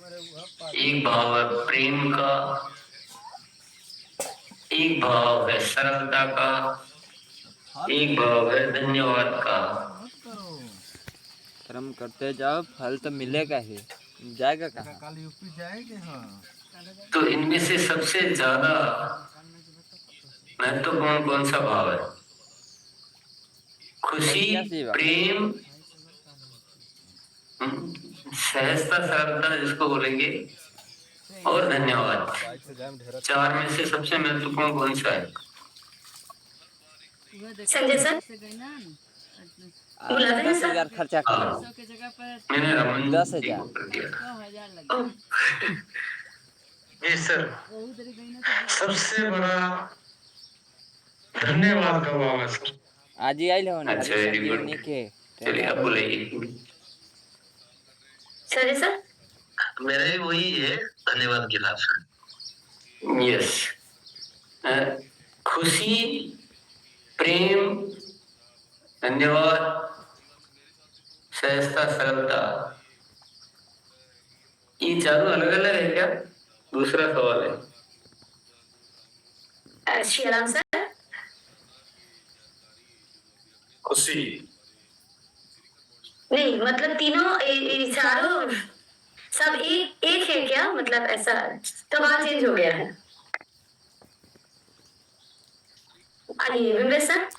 एक भाव है प्रेम का, एक भाव है सरलता का, एक भाव है धन्यवाद का। कर्म करते जाओ, फल तो मिलेगा ही, जाएगा कहाँ? कल यूपी जाएंगे। हाँ, तो इनमें से सबसे ज्यादा महत्वपूर्ण कौन सा भाव है? खुशी, प्रेम, सहजता, सरलता जिसको बोलेंगे, और धन्यवाद। चार में से सबसे महत्वपूर्ण कौन सा है? संजय सर 10,000 खर्चा कर, मैंने रमन 10,000 कर दिया। जी सर, सबसे बड़ा धन्यवाद का भाव है सर। आज ही आई लो ना। अच्छा, वेरी गुड। चलिए अब बोलिए। संजय सर मेरा ही वही है, धन्यवाद के लाभ। यस, खुशी, प्रेम, धन्यवाद, सहजता, सरलता, ये चारों अलग अलग है क्या? दूसरा सवाल है। श्रीराम सर खुशी नहीं, मतलब तीनों चारों सब एक है क्या? मतलब ऐसा सवाल चेंज हो गया है। आइए विमलेश सर।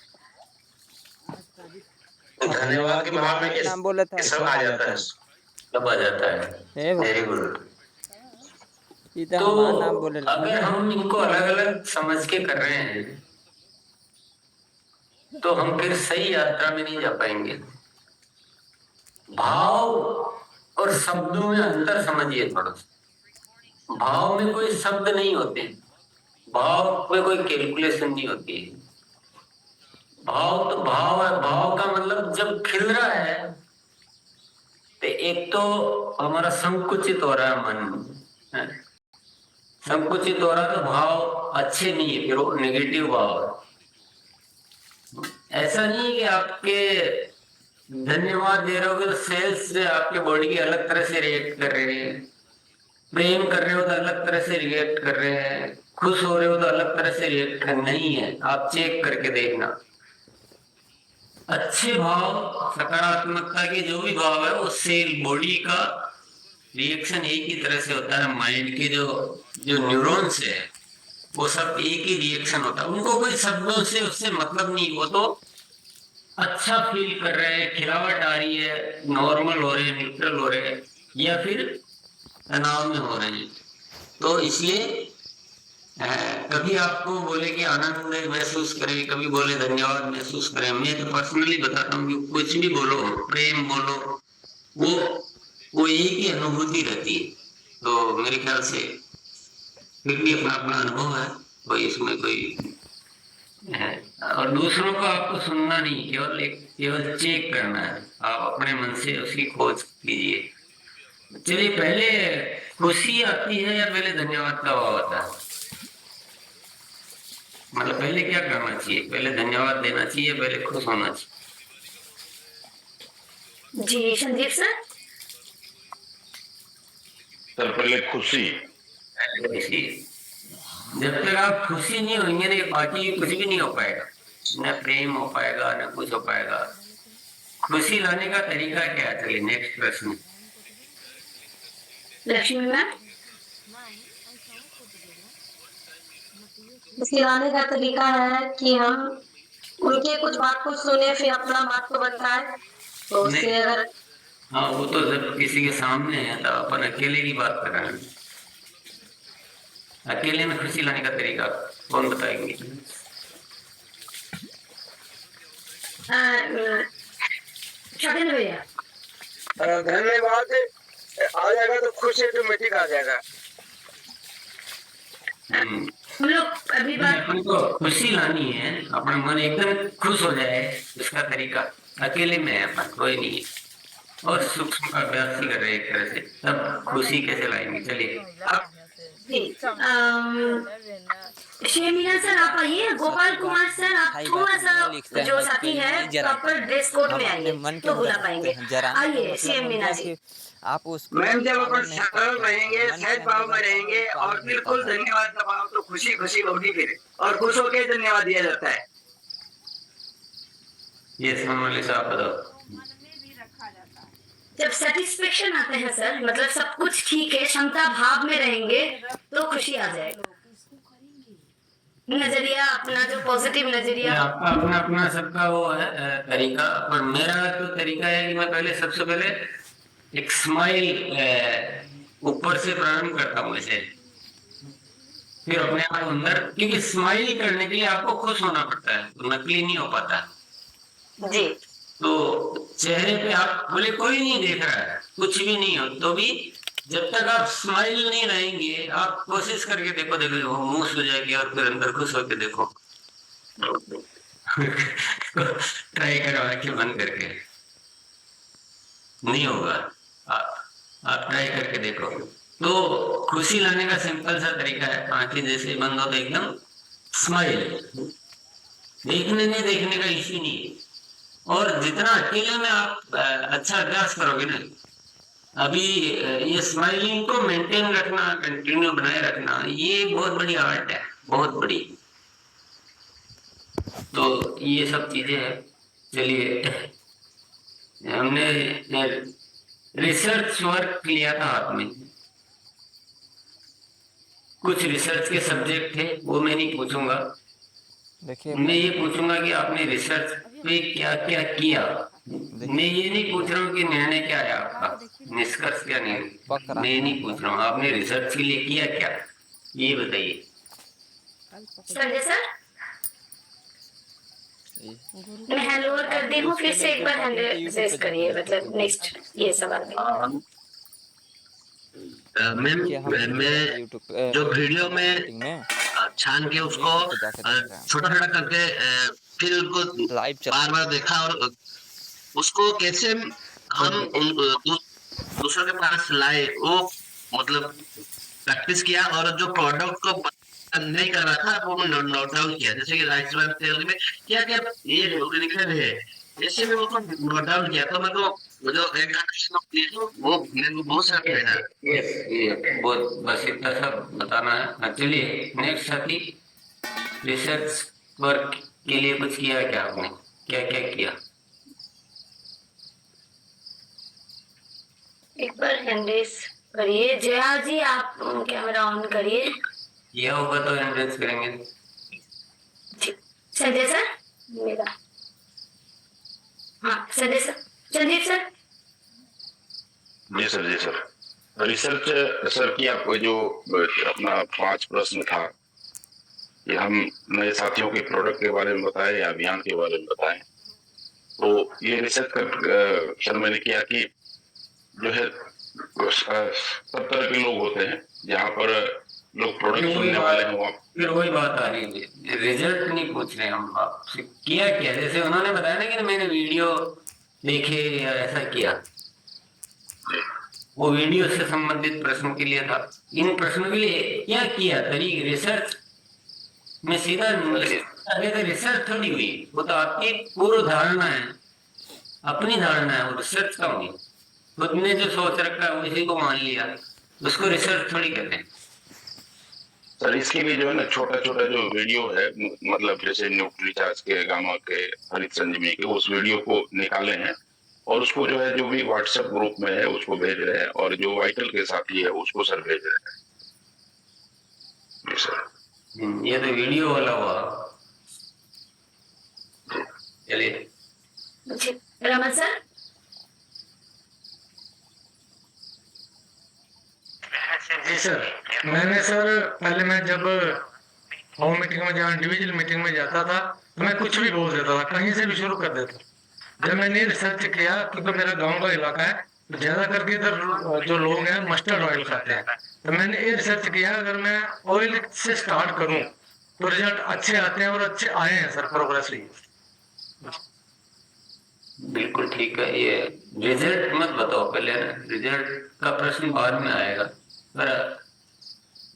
धन्यवाद के भाव में नाम बोला था, सब आ जाता है, सब आ जाता है। Very good. तो नाम बोले अगर हम इनको अलग अलग समझ के कर रहे हैं तो हम फिर सही यात्रा में नहीं जा पाएंगे। भाव और शब्दों में अंतर समझिए थोड़ा सा। भाव में कोई शब्द नहीं होते, भाव में कोई कैलकुलेशन नहीं होती है। भाव तो भाव है, भाव का मतलब जब खिल रहा है तो एक तो हमारा संकुचित हो रहा है मन, संकुचित हो रहा तो भाव अच्छे नहीं है, फिर वो नेगेटिव भाव है। ऐसा नहीं है कि आपके धन्यवाद दे रहे हो तो सेल्स से आपके बॉडी की अलग तरह से रिएक्ट कर रहे हैं, प्रेम कर रहे हो तो अलग तरह से रिएक्ट कर रहे हैं, खुश हो रहे हो तो अलग तरह से रिएक्ट कर नहीं है। आप चेक करके देखना। अच्छे भाव, सकारात्मकता के जो भी भाव है वो सेल बॉडी का रिएक्शन एक ही तरह से होता है। माइंड के जो जो न्यूरॉन्स है वो सब एक ही रिएक्शन होता है, उनको कोई शब्दों से उससे मतलब नहीं। वो तो अच्छा फील कर रहे हैं, खिलावट आ रही है, नॉर्मल हो रहे हैं, न्यूट्रल हो रहे हैं, या फिर तनाव में हो रहे हैं। तो इसलिए कभी आपको बोले कि आनंद महसूस करें, कभी बोले धन्यवाद महसूस करें। मैं तो पर्सनली बताता हूँ कि कुछ भी बोलो, प्रेम बोलो, वो एक ही अनुभूति रहती है। तो मेरे ख्याल से फिर भी अपना अपना अनुभव है, कोई इसमें कोई है। और दूसरों को आपको सुनना नहीं, केवल चेक करना है। आप अपने मन से उसकी खोज कीजिए। चलिए, पहले खुशी आती है या पहले धन्यवाद का भाव आता है? मतलब पहले क्या करना चाहिए? पहले धन्यवाद देना चाहिए, पहले खुश होना चाहिए? जी संदीप सर। तो पहले खुशी। जब तक आप खुशी नहीं होंगे ना, बाकी कुछ भी नहीं हो पाएगा, न प्रेम हो पाएगा, न कुछ हो पाएगा। खुशी लाने का तरीका क्या है? चलिए नेक्स्ट प्रश्न। लक्ष्मी मैम, सिखाने का तरीका है कि हम उनके कुछ बात को सुने, फिर अपना बात को बताए। तो उससे अगर हाँ, वो तो जब किसी के सामने है तो अपन अकेले की बात कर रहे हैं। अकेले में खुशी लाने का तरीका कौन बताएंगे? भैया धन्यवाद आ जाएगा तो खुश ऑटोमेटिक आ जाएगा। हम लोग अभी बात को खुशी लानी है, अपना मन एकदम खुश हो जाए, इसका तरीका अकेले में है, अपन कोई नहीं है, और सूक्ष्म का अभ्यास ही कर रहे हैं एक तरह से। तब खुशी कैसे लाएंगे? चलिए शेमीना सर आप आइए, गोपाल कुमार सर आप सही थोड़ा बात नहीं लिखते सा हैं, जो उसके साथी लिए है नहीं जरा प्रॉपर ड्रेस कोड हम में अपने आइए मन के तो अंदर बुला रखते पाएंगे। हैं। जराने का आइए मतलब सीएम हो मीना गया जी। कि आप उसको मैम जब अपन पालन नहीं सरल करते हैं, रहेंगे, मन के सहज अंदर भाव में रहता है रहेंगे वो और पालन बिल्कुल होता है। धन्यवाद दबाओ तो खुशी खुशी होगी फिर, और खुश होके धन्यवाद दिया जाता है। ये समझ साहब बताओ। जब सेटिस्फेक्शन आता है सर, मतलब सब कुछ ठीक है, क्षमता भाव में रहेंगे तो खुशी आ जाएगा। नजरिया अपना जो पॉजिटिव ये नजरिया। आपका अपना अपना सबका वो है तरीका, पर मेरा तो तरीका है कि मैं पहले सबसे पहले एक स्माइल ऊपर से प्रारंभ करता हूँ ऐसे, फिर अपने आप अंदर, क्योंकि स्माइल करने के लिए आपको खुश होना पड़ता है, तो नकली नहीं हो पाता। जी तो चेहरे पे आप बोले कोई नहीं देख रहा है, कुछ भी नहीं हो तो भी जब तक आप स्माइल नहीं रहेंगे, आप कोशिश करके देखो, देखो वो मुंह सो जाएगी और फिर अंदर खुश होके देखो। ट्राई करो आंखें बंद करके, नहीं होगा। आप ट्राई करके देखो। तो खुशी लाने का सिंपल सा तरीका है, आंखें जैसे बंद हो तो एकदम स्माइल, देखने नहीं देखने का इश्यू नहीं है। और जितना अकेले में आप अच्छा अभ्यास करोगे ना, अभी ये स्माइलिंग को मेंटेन रखना, कंटिन्यू बनाए रखना, ये बहुत बड़ी आर्ट है, बहुत बड़ी। तो ये सब चीजें हैं। चलिए, हमने रिसर्च वर्क लिया था हाथ में, कुछ रिसर्च के सब्जेक्ट थे, वो मैं नहीं पूछूंगा। देखिए मैं ये पूछूंगा कि आपने रिसर्च पे क्या क्या किया। मैं ये नहीं पूछ रहा हूँ कि निर्णय क्या है आपका, निष्कर्ष क्या नहीं, पक मैं ये रहा नहीं पूछ रहा हूँ आपने रिसर्च के लिए किया क्या, ये बताइए। संजय सर, है। मैं हैंड ओवर कर दी हूँ, फिर से एक बार हैंड रेज करिए, मतलब नेक्स्ट ये सवाल में। मैम देखिए हम मैं यूट्यूब पे जो वीडियो में मीटिंग में छान के उसको यूट्यूब पे जाके देख रहे हैं, छोटा छोटा करके फिर उनको लाइव चल बार बार देखा, और उसको कैसे हम दूसरों के पास लाए, वो मतलब प्रैक्टिस किया, और जो प्रोडक्ट को पसंद नहीं कर रहा था वो मैं नोट डाउन किया, जैसे कि राइस ब्रान तेल में क्या क्या ये न्यूट्रिशन है, जैसे मैं उसको नोट डाउन किया, तो मैं तो जो एक वो मेरे को बहुत सारा है। यस, ये बहुत बस इतना सा बताना है। हाँ, चलिए नेक्स्ट साथी, रिसर्च वर्क के लिए कुछ किया क्या आपने, क्या क्या किया? एक बार हैंड रेज करिए, जया जी आप कैमरा ऑन करिए। किया होगा तो एनरेज करेंगे। ठीक। संजय सर मेरा, हाँ संजय सर, संदीप सर। जी सर, जी सर। रिसर्च सर की आपको जो अपना 5 प्रश्न था, कि हम नए साथियों के प्रोडक्ट के बारे में बताएं या अभियान के बारे में बताएं, तो ये रिसर्च कर सर मैंने किया कि जो है सब तरह के लोग होते हैं, जहाँ पर लोग प्रोडक्ट सुनने वाले हैं वहाँ। फिर वही बात आ रही है, रिजल्ट नहीं पूछ रहे हम आपसे, किया क्या? जैसे उन्होंने बताया ना कि मैंने वीडियो देखे या ऐसा किया, वो वीडियो से संबंधित प्रश्नों के लिए था। इन प्रश्नों के लिए क्या किया, तरीके रिसर्च में सीधा आगे तो रिसर्च थोड़ी हुई, वो तो आपकी पूर्व धारणा है, अपनी धारणा है, वो रिसर्च का हुई। खुद ने जो सोच रखा है उसी को मान लिया, उसको रिसर्च थोड़ी कहते हैं। सर इसके लिए जो है ना छोटा छोटा जो वीडियो है, मतलब जैसे न्यूट्रीचार्ज के, गामा के, हरित संजीवनी के, उस वीडियो को निकाले हैं, और उसको जो है जो भी व्हाट्सएप ग्रुप में है उसको भेज रहे हैं, और जो वाइटल के साथी है उसको सर भेज रहे हैं। जी सर। ये तो वीडियो वाला हुआ। चलिए, जी रमन सर। जी सर, मैंने सर पहले मैं जब होम मीटिंग में जहाँ इंडिविजुअल मीटिंग में जाता था तो मैं कुछ भी बोल देता था, कहीं से भी शुरू कर देता। जब मैंने रिसर्च किया, क्योंकि मेरा गांव का इलाका है, तो ज्यादा करके इधर जो लोग हैं मस्टर्ड ऑयल खाते हैं, तो मैंने ये रिसर्च किया अगर मैं ऑयल से स्टार्ट करूं तो रिजल्ट अच्छे आते हैं, और अच्छे आए हैं सर, प्रोग्रेस हुई। बिल्कुल ठीक है। ये रिजल्ट मत बताओ पहले, रिजल्ट का प्रश्न बाद में आएगा, पर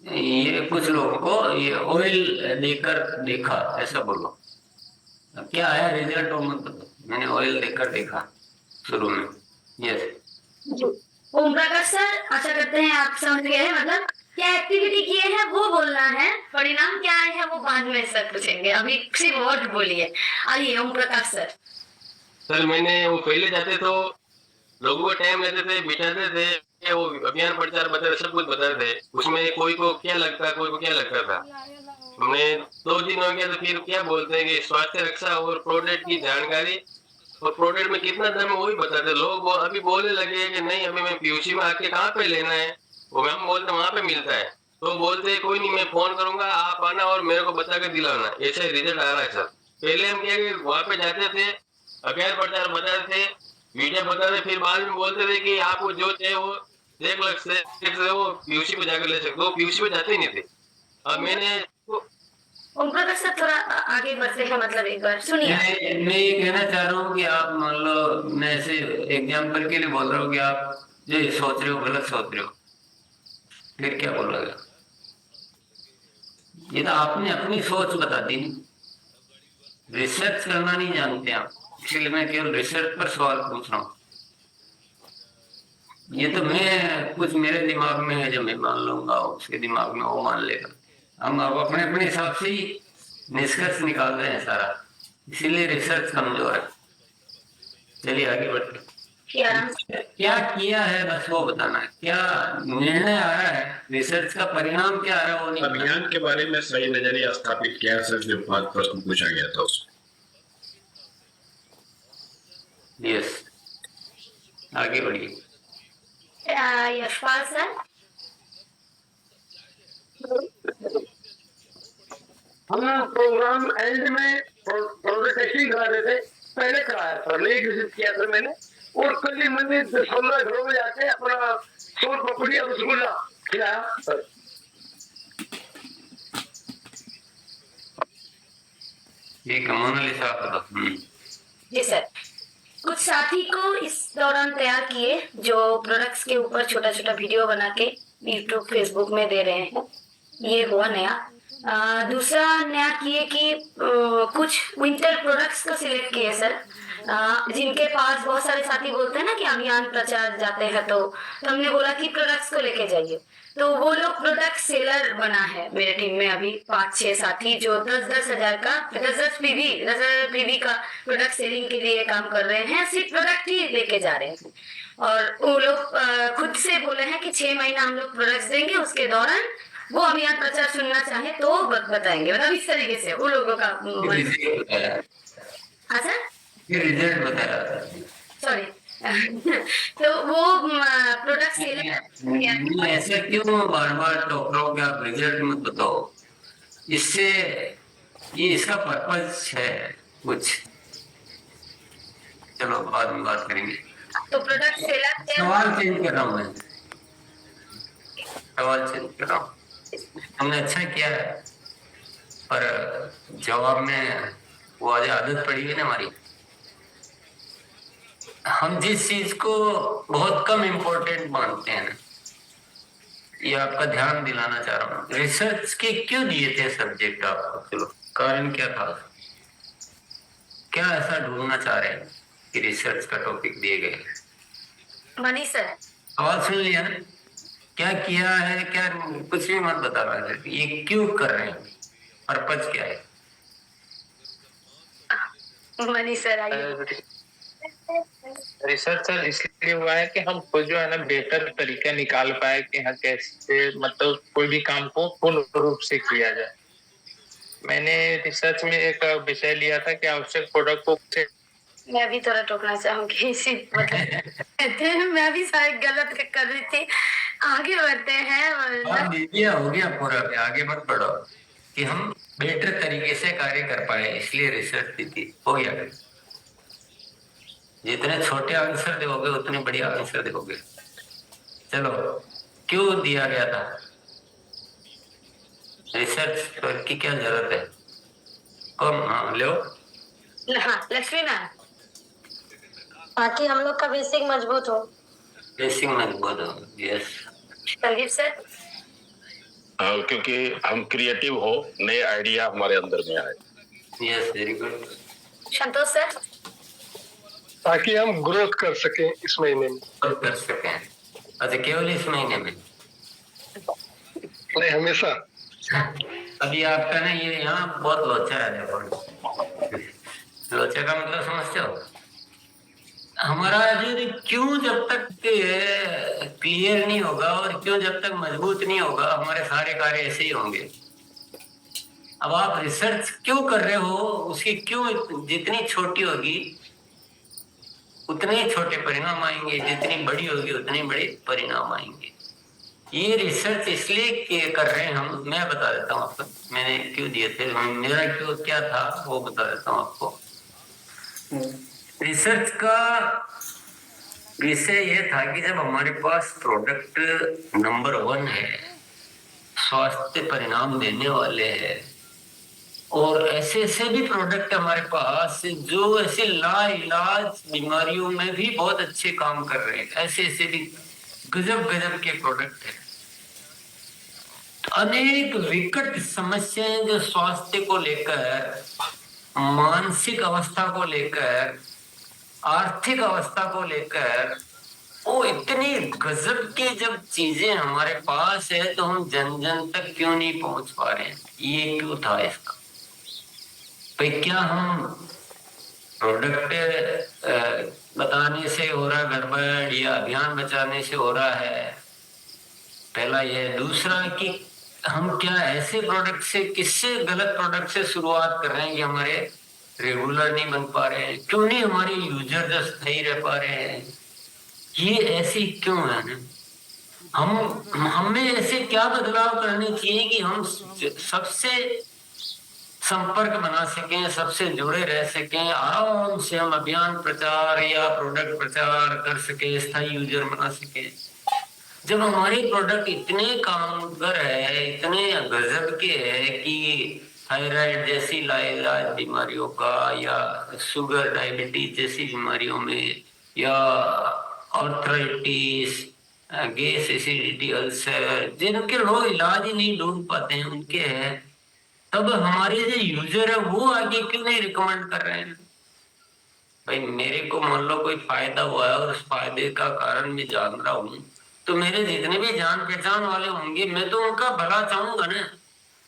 ये कुछ लोगों को ये ऑयल देकर देखा, ऐसा बोलो। अब क्या आया रिजल्ट वो मत बताओ, मैंने ऑयल देकर देखा शुरू में। यस, ओम प्रकाश सर, आशा करते हैं आप समझ गए हैं, मतलब क्या एक्टिविटी किए हैं वो बोलना है, परिणाम क्या आए हैं वो बाद में सर पूछेंगे, अभी सिर्फ वर्ड बोलिए। आइए ओम प्रकाश सर। सर मैंने वो पहले जाते तो लोगों को टाइम लेते थे, बिठाते थे, वो अभियान प्रचार बताते, सब कुछ बताते थे। उसमें कोई को क्या लगता, कोई को क्या लगता था। हमने 2 दिन हो गया तो फिर क्या बोलते हैं कि स्वास्थ्य रक्षा और प्रोडक्ट की जानकारी और प्रोडक्ट में कितना दाम है वो भी बताते। लोग वो अभी बोलने लगे हैं कि नहीं हमें मैं पीयूसी में आके कहाँ पे लेना है, वो हम बोलते वहां पे मिलता है। तो बोलते हैं कोई नहीं मैं फोन करूंगा, आप आना और मेरे को बता के दिलाना। ऐसा रिजल्ट आ रहा है सर। पहले हम क्या वहां पे जाते थे, अभियान प्रचार बताते थे, मीडिया बताते, फिर बाद में बोलते थे कि आपको जो चाहिए वो 1 लाख से वो पीयूसी पे जाकर ले सकते हो, पीयूसी पे जाते ही नहीं थे। अब मैंने ओम प्रकाश सर थोड़ा आगे बढ़ते हैं, मतलब एक बार सुनिए। मैं ये कहना चाह रहा हूँ कि आप मान लो, मैं ऐसे एग्जाम्पल के लिए बोल रहा हूँ कि आप जो ये सोच रहे हो गलत सोच रहे हो, फिर क्या बोलोगे? ये तो आपने अपनी सोच बता दी, रिसर्च करना नहीं जानते आप, इसलिए मैं केवल रिसर्च पर सवाल पूछ रहा हूँ। ये तो मैं कुछ मेरे दिमाग में है जो मैं मान लूंगा, उसके दिमाग में वो मान लेगा। हम अब अपने अपने हिसाब से ही निष्कर्ष निकाल रहे हैं सारा, इसीलिए रिसर्च कमजोर है। चलिए आगे बढ़ते हैं। क्या किया है बस वो बताना है, क्या निर्णय आ रहा है, रिसर्च का परिणाम क्या आ रहा है वो नहीं। अभियान के बारे में सही नजरिया स्थापित किया सर, जो बात प्रश्न पूछा गया था उसमें। यस, आगे बढ़िए। यशपाल सर। हम प्रोग्राम एंड में प्रोडक्ट टेस्टिंग करा रहे थे, पहले कराया था, लेट विजिट किया था मैंने। और कल ही मैंने 16 घरों में जाके अपना सोन पपड़ी और रसगुल्ला खिलाया सर। ये मोनालिसा बताओ। जी सर, कुछ साथी को इस दौरान तैयार किए जो प्रोडक्ट्स के ऊपर छोटा छोटा वीडियो बना के यूट्यूब फेसबुक में दे रहे हैं, ये हुआ नया। दूसरा नया किए कि कुछ विंटर प्रोडक्ट्स को सिलेक्ट किए सर, जिनके पास बहुत सारे साथी बोलते हैं ना कि अभियान प्रचार जाते हैं, तो हमने बोला कि प्रोडक्ट्स को लेके जाइए। तो वो लोग प्रोडक्ट सेलर बना है मेरे टीम में अभी 5-6 साथी, जो 10-10 हजार का 10 पीवी का प्रोडक्ट सेलिंग के लिए काम कर रहे हैं, सिर्फ प्रोडक्ट ही लेके जा रहे हैं। और वो लोग खुद से बोले हैं कि 6 महीना हम लोग प्रोडक्ट्स देंगे, उसके दौरान वो अभियान प्रचार सुनना चाहे तो बताएंगे, मतलब इस तरीके से वो लोगों का। अच्छा, रिजल्ट बताया, सॉरी। तो वो प्रोडक्ट सेल ऐसे क्यों बार बार टोक रहे हो कि आप रिजल्ट मत बताओ, इससे ये इसका पर्पस है कुछ। चलो बाद में बात करेंगे। तो प्रोडक्ट सेलर सवाल चेंज कर रहा हूँ मैं, सवाल चेंज कर रहा हूँ। हमने अच्छा किया है, पर जवाब में वो आज आदत पड़ी है ना हमारी, हम जिस चीज को बहुत कम इम्पोर्टेंट मानते हैं ना, ये आपका ध्यान दिलाना चाह रहा हूँ। रिसर्च के क्यों दिए थे सब्जेक्ट आपको, चलो कारण क्या था, क्या ऐसा ढूंढना चाह रहे हैं कि रिसर्च का टॉपिक दिए गए? मनीष सर, आवाज सुन लिया ना, क्या किया है, क्या कुछ भी मत बता रहा है, ये क्यों कर रहे हैं, पर्पज क्या है? मनीष सर आइए। रिसर्च सर इसलिए हुआ है कि हम खुद जो है ना बेहतर तरीका निकाल पाए कि हाँ कैसे मतलब कोई भी काम को पूर्ण रूप से किया जाए। मैंने रिसर्च में एक विषय लिया था कि आवश्यक प्रोडक्ट को। मैं भी थोड़ा टोकना चाहूंगी इसी मतलब मैं भी शायद गलत कर रही थी। आगे बढ़ते हैं। हो गया पूरा, आगे मत बढ़ो कि हम बेहतर तरीके से कार्य कर पाए, इसलिए रिसर्च दी थी, हो गया। जितने छोटे आंसर दोगे उतने बढ़िया आंसर दोगे। चलो, क्यों दिया गया था रिसर्च की, क्या जरूरत है? कौन? हाँ लो, हाँ लक्ष्मी मैम। ताकि हम लोग का बेसिक मजबूत हो। बेसिक मजबूत हो, यस। संदीप सर। क्योंकि हम क्रिएटिव हो, नए आइडिया हमारे अंदर में आए। Yes, very good. Santosh sir. ताकि हम ग्रोथ कर सकें इस महीने में। और कर सकें। अच्छा, केवल इस महीने में नहीं, हमेशा। अभी आपका ना ये यहाँ बहुत लोचा है, देखो। लोचे का मतलब समझते हो? हमारा जो क्यों जब तक क्लियर नहीं होगा और क्यों जब तक मजबूत नहीं होगा, हमारे सारे कार्य ऐसे ही होंगे। अब आप रिसर्च क्यों कर रहे हो, उसकी क्यों जितनी छोटी होगी उतने ही छोटे परिणाम आएंगे, जितनी बड़ी होगी उतने बड़े परिणाम आएंगे। ये रिसर्च इसलिए कर रहे हैं हम, मैं बता देता हूँ आपको मैंने क्यों दिए थे, मेरा क्यों क्या था वो बता देता हूँ आपको। रिसर्च का विषय ये था कि जब हमारे पास प्रोडक्ट नंबर 1 है, स्वास्थ्य परिणाम देने वाले हैं, और ऐसे ऐसे भी प्रोडक्ट हमारे पास जो ऐसे लाइलाज बीमारियों में भी बहुत अच्छे काम कर रहे हैं, ऐसे ऐसे भी गजब गजब के प्रोडक्ट हैं। तो अनेक विकट समस्याएं जो स्वास्थ्य को लेकर, मानसिक अवस्था को लेकर, आर्थिक अवस्था को लेकर, वो इतनी गजब की जब चीजें हमारे पास है तो हम जन जन तक क्यों नहीं पहुंच पा रहे हैं? ये क्यों था इसका? भाई, क्या हम प्रोडक्ट बताने से हो रहा गड़बड़ या अभियान बचाने से हो रहा है? पहला ये। दूसरा कि हम क्या ऐसे प्रोडक्ट से, किससे गलत प्रोडक्ट से शुरुआत कर रहे हैं कि हमारे रेगुलर नहीं बन पा रहे हैं? क्यों नहीं हमारे यूजर जो सही रह पा रहे हैं? ये ऐसी क्यों है ना? हमें ऐसे क्या बदलाव करने चाहिए कि हम सबसे संपर्क बना सकें, सबसे जुड़े रह सकें, आराम से हम अभियान प्रचार या प्रोडक्ट प्रचार कर सके, स्थायी यूजर बना सके। जब हमारे प्रोडक्ट इतने कामगर है, इतने गजब के है कि थायराइड जैसी लाइलाज बीमारियों का, या शुगर डायबिटीज जैसी बीमारियों में, या आर्थराइटिस, गैस एसिडिटी, अल्सर, जिनके लोग इलाज ही नहीं ढूंढ पाते हैं उनके है, तब हमारे जो यूजर है वो आगे क्यों नहीं रिकमेंड कर रहे हैं? भाई, मेरे को मान लो कोई फायदा हुआ है और उस फायदे का कारण मैं जान रहा हूँ, तो मेरे जितने भी जान पहचान वाले होंगे मैं तो उनका भला चाहूंगा ना।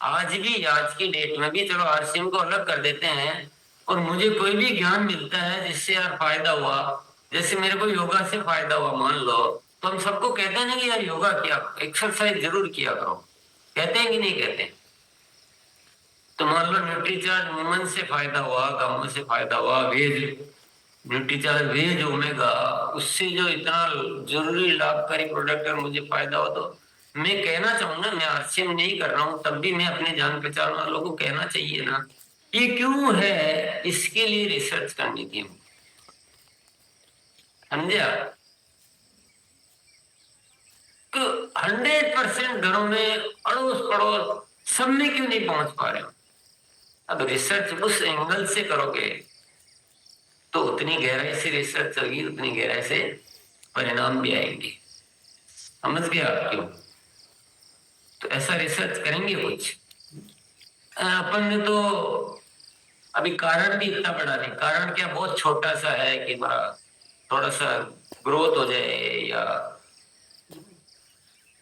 आज भी, आज की डेट में भी, चलो आरसीएम को अलग कर देते हैं, और मुझे कोई भी ज्ञान मिलता है जिससे यार फायदा हुआ, जैसे मेरे को योगा से फायदा हुआ मान लो, तो हम सबको कहते हैं ना कि यार योगा किया, एक्सरसाइज जरूर किया करो, कहते हैं कि नहीं कहते? तो मान लो न्यूट्रीचार्ज वुमन से फायदा हुआ, गांवों से फायदा हुआ, वेज न्यूट्रीचार्ज वेज ओमेगा, उससे जो इतना जरूरी लाभकारी प्रोडक्ट है मुझे फायदा हो, तो मैं कहना चाहूंगा, मैं आरसीएम नहीं कर रहा हूं, तब भी मैं अपने जान पहचान वालों को कहना चाहिए ना, ये क्यों है, इसके लिए रिसर्च करनी थी। समझे आप? 100% घरों में, अड़ोस पड़ोस सब में क्यों नहीं पहुंच पा रहे हो? अब रिसर्च उस एंगल से करोगे तो उतनी गहराई से रिसर्च होगी, उतनी गहराई से परिणाम भी आएंगे। समझ गए आप क्यों? तो ऐसा रिसर्च करेंगे कुछ। अपन ने तो अभी कारण भी इतना बड़ा नहीं, कारण क्या बहुत छोटा सा है कि हमारा थोड़ा सा ग्रोथ हो जाए, या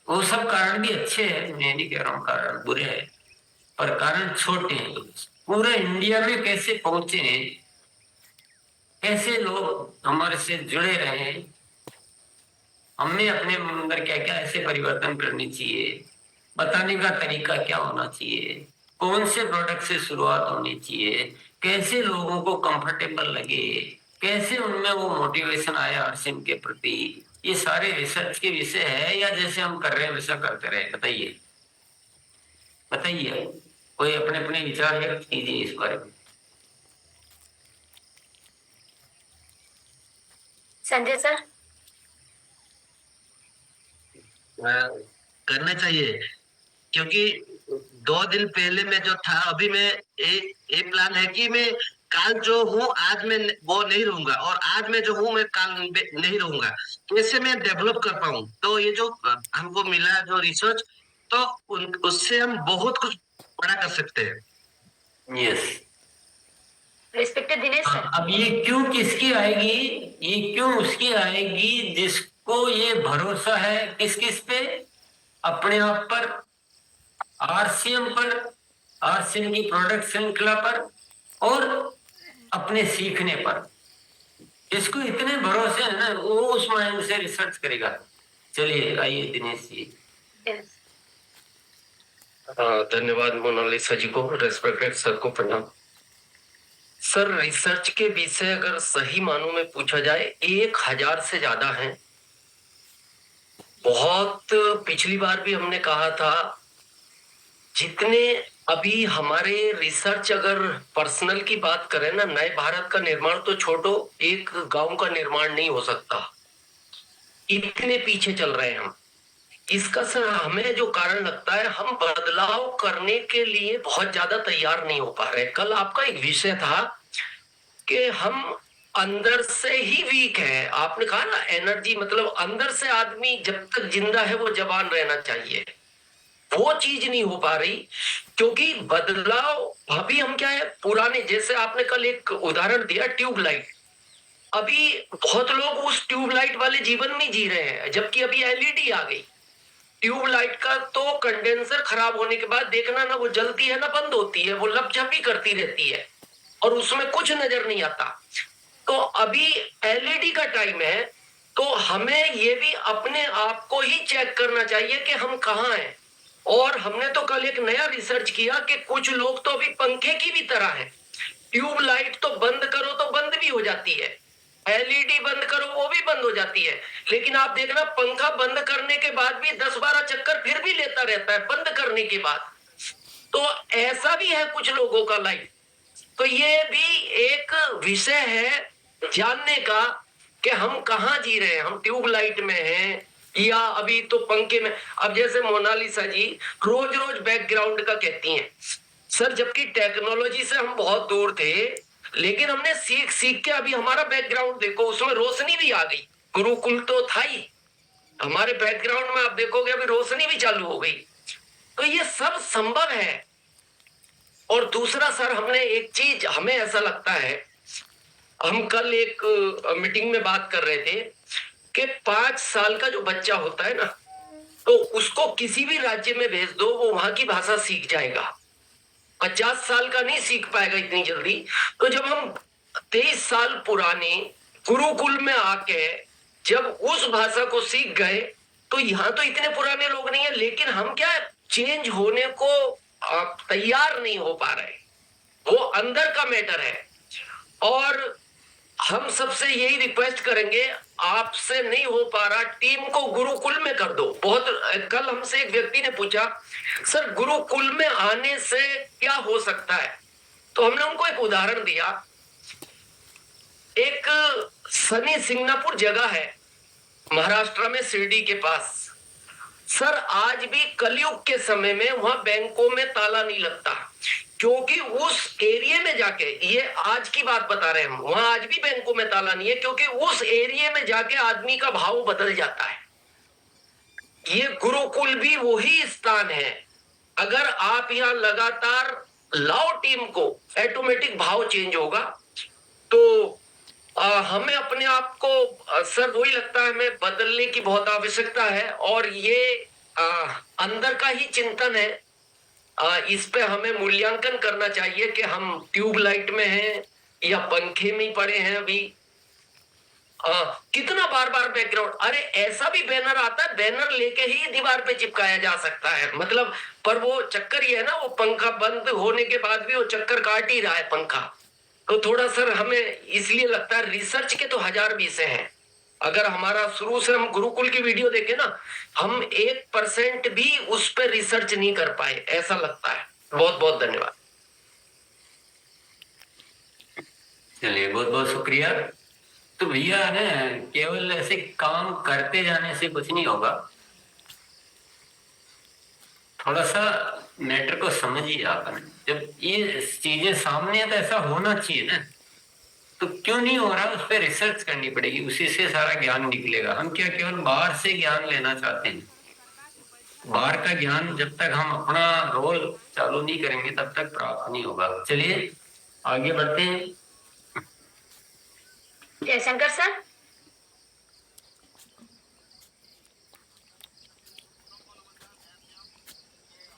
वो सब कारण भी अच्छे हैं, मैं नहीं कह रहा हूँ कारण बुरे हैं, पर कारण छोटे हैं। पूरे इंडिया में कैसे पहुंचे, कैसे लोग हमारे से जुड़े रहे, हमें अपने अंदर क्या क्या ऐसे परिवर्तन करने चाहिए, बताने का तरीका क्या होना चाहिए, कौन से प्रोडक्ट से शुरुआत होनी चाहिए, कैसे लोगों को कंफर्टेबल लगे, कैसे उनमें वो मोटिवेशन आया आरसीएम के प्रति, ये सारे रिसर्च के विषय है, या जैसे हम कर रहे हैं वैसा करते रहे? बताइए, बताइए, कोई अपने अपने विचार व्यक्त कीजिए इस बारे में। संजय सर। करना चाहिए, क्योंकि 2 दिन पहले मैं जो था, अभी मैं एक प्लान है कि मैं काल जो हूँ आज मैं वो नहीं रहूंगा, और आज मैं जो हूँ मैं काल नहीं रहूंगा, कैसे मैं डेवलप कर पाऊँ। तो ये जो हमको मिला जो रिसर्च, तो उससे हम बहुत कुछ बड़ा कर सकते हैं। यस। रिस्पेक्टेड दिनेश सर, अब ये क्यों किसकी आएगी, ये क्यों उसकी आएगी जिसको ये भरोसा है किस किस पे, अपने आप पर, आरसीएम पर, आरसीएम की प्रोडक्ट श्रृंखला पर और अपने सीखने पर। जिसको इतने भरोसे है ना वो उस माइंड से रिसर्च करेगा। चलिए आइए दिनेश जी। धन्यवाद मोनालिसा जी को, रेस्पेक्टेड सर को प्रणाम। सर रिसर्च के विषय अगर सही मानों में पूछा जाए 1000 से ज्यादा हैं। बहुत पिछली बार भी हमने कहा था जितने अभी हमारे रिसर्च, अगर पर्सनल की बात करें ना, नए भारत का निर्माण तो छोड़ो, एक गांव का निर्माण नहीं हो सकता, इतने पीछे चल रहे हैं हम। इसका सर हमें जो कारण लगता है, हम बदलाव करने के लिए बहुत ज्यादा तैयार नहीं हो पा रहे। कल आपका एक विषय था कि हम अंदर से ही वीक है, आपने कहा ना एनर्जी, मतलब अंदर से आदमी जब तक जिंदा है वो जवान रहना चाहिए, वो चीज नहीं हो पा रही। क्योंकि बदलाव अभी हम क्या है, पुराने, जैसे आपने कल एक उदाहरण दिया ट्यूबलाइट, अभी बहुत लोग उस ट्यूबलाइट वाले जीवन में जी रहे हैं, जबकि अभी एलईडी आ गई। ट्यूबलाइट का तो कंडेंसर खराब होने के बाद देखना ना, वो जलती है ना बंद होती है, वो लपझपी करती रहती है और उसमें कुछ नजर नहीं आता। तो अभी एलईडी का टाइम है, तो हमें ये भी अपने आप को ही चेक करना चाहिए कि हम कहाँ हैं। और हमने तो कल एक नया रिसर्च किया कि कुछ लोग तो अभी पंखे की भी तरह है, ट्यूबलाइट तो बंद करो तो बंद भी हो जाती है, एलईडी बंद करो वो भी बंद हो जाती है, लेकिन आप देखना पंखा बंद करने के बाद भी 10-12 चक्कर फिर भी लेता रहता है बंद करने के बाद। तो ऐसा भी है कुछ लोगों का लाइफ। तो ये भी एक विषय है जानने का कि हम कहाँ जी रहे हैं, हम ट्यूबलाइट में हैं या अभी तो पंखे में। अब जैसे मोनालिसा जी रोज रोज बैकग्राउंड का कहती हैं सर, जबकि टेक्नोलॉजी से हम बहुत दूर थे, लेकिन हमने सीख सीख के अभी हमारा बैकग्राउंड देखो, उसमें रोशनी भी आ गई। गुरुकुल तो था ही, हमारे बैकग्राउंड में आप देखोगे अभी रोशनी भी चालू हो गई। तो ये सब संभव है। और दूसरा सर, हमने एक चीज, हमें ऐसा लगता है, हम कल एक मीटिंग में बात कर रहे थे कि 5 साल का जो बच्चा होता है ना, तो उसको किसी भी राज्य में भेज दो, वो वहां की भाषा सीख जाएगा। 50 साल का नहीं सीख पाएगा इतनी जल्दी। तो जब हम 23 साल पुराने गुरुकुल में आके जब उस भाषा को सीख गए, तो यहाँ तो इतने पुराने लोग नहीं है, लेकिन हम क्या चेंज होने को तैयार नहीं हो पा रहे। वो अंदर का मैटर है। और हम सबसे यही रिक्वेस्ट करेंगे, आपसे नहीं हो पा रहा, टीम को गुरुकुल में कर दो। बहुत कल हमसे एक व्यक्ति ने पूछा सर गुरुकुल में आने से क्या हो सकता है, तो हमने उनको एक उदाहरण दिया। एक सनी सिंगापुर जगह है महाराष्ट्र में, शिरडी के पास। सर आज भी कलयुग के समय में वहां बैंकों में ताला नहीं लगता, क्योंकि उस एरिया में जाके, ये आज की बात बता रहे हैं हम, वहां आज भी बैंकों में ताला नहीं है, क्योंकि उस एरिया में जाके आदमी का भाव बदल जाता है। ये गुरुकुल भी वही स्थान है। अगर आप यहाँ लगातार लाओ टीम को, ऑटोमेटिक भाव चेंज होगा। तो हमें अपने आप को सर वही लगता है, हमें बदलने की बहुत आवश्यकता है। और ये अंदर का ही चिंतन है, इस पे हमें मूल्यांकन करना चाहिए कि हम ट्यूबलाइट में हैं या पंखे में ही पड़े हैं अभी। कितना बार बार बैकग्राउंड, अरे ऐसा भी बैनर आता है, बैनर लेके ही दीवार पे चिपकाया जा सकता है, मतलब, पर वो चक्कर ही है ना, वो पंखा बंद होने के बाद भी वो चक्कर काट ही रहा है पंखा। तो थोड़ा सर हमें इसलिए लगता है, रिसर्च के तो 1000 विषय हैं। अगर हमारा शुरू से हम गुरुकुल की वीडियो देखें ना, हम 1% भी उस पर रिसर्च नहीं कर पाए, ऐसा लगता है। बहुत बहुत धन्यवाद। चलिए बहुत बहुत शुक्रिया। तो भैया ना, केवल ऐसे काम करते जाने से कुछ नहीं होगा, थोड़ा सा मैटर को समझिए आप। जब ये चीजें सामने है तो ऐसा होना चाहिए ना, तो क्यों नहीं हो रहा, उस पर रिसर्च करनी पड़ेगी, उसी से सारा ज्ञान निकलेगा। हम क्या केवल बाहर से ज्ञान लेना चाहते हैं? बाहर का ज्ञान जब तक हम अपना रोल चालू नहीं करेंगे तब तक प्राप्त नहीं होगा। चलिए आगे बढ़ते हैं। जयशंकर सर।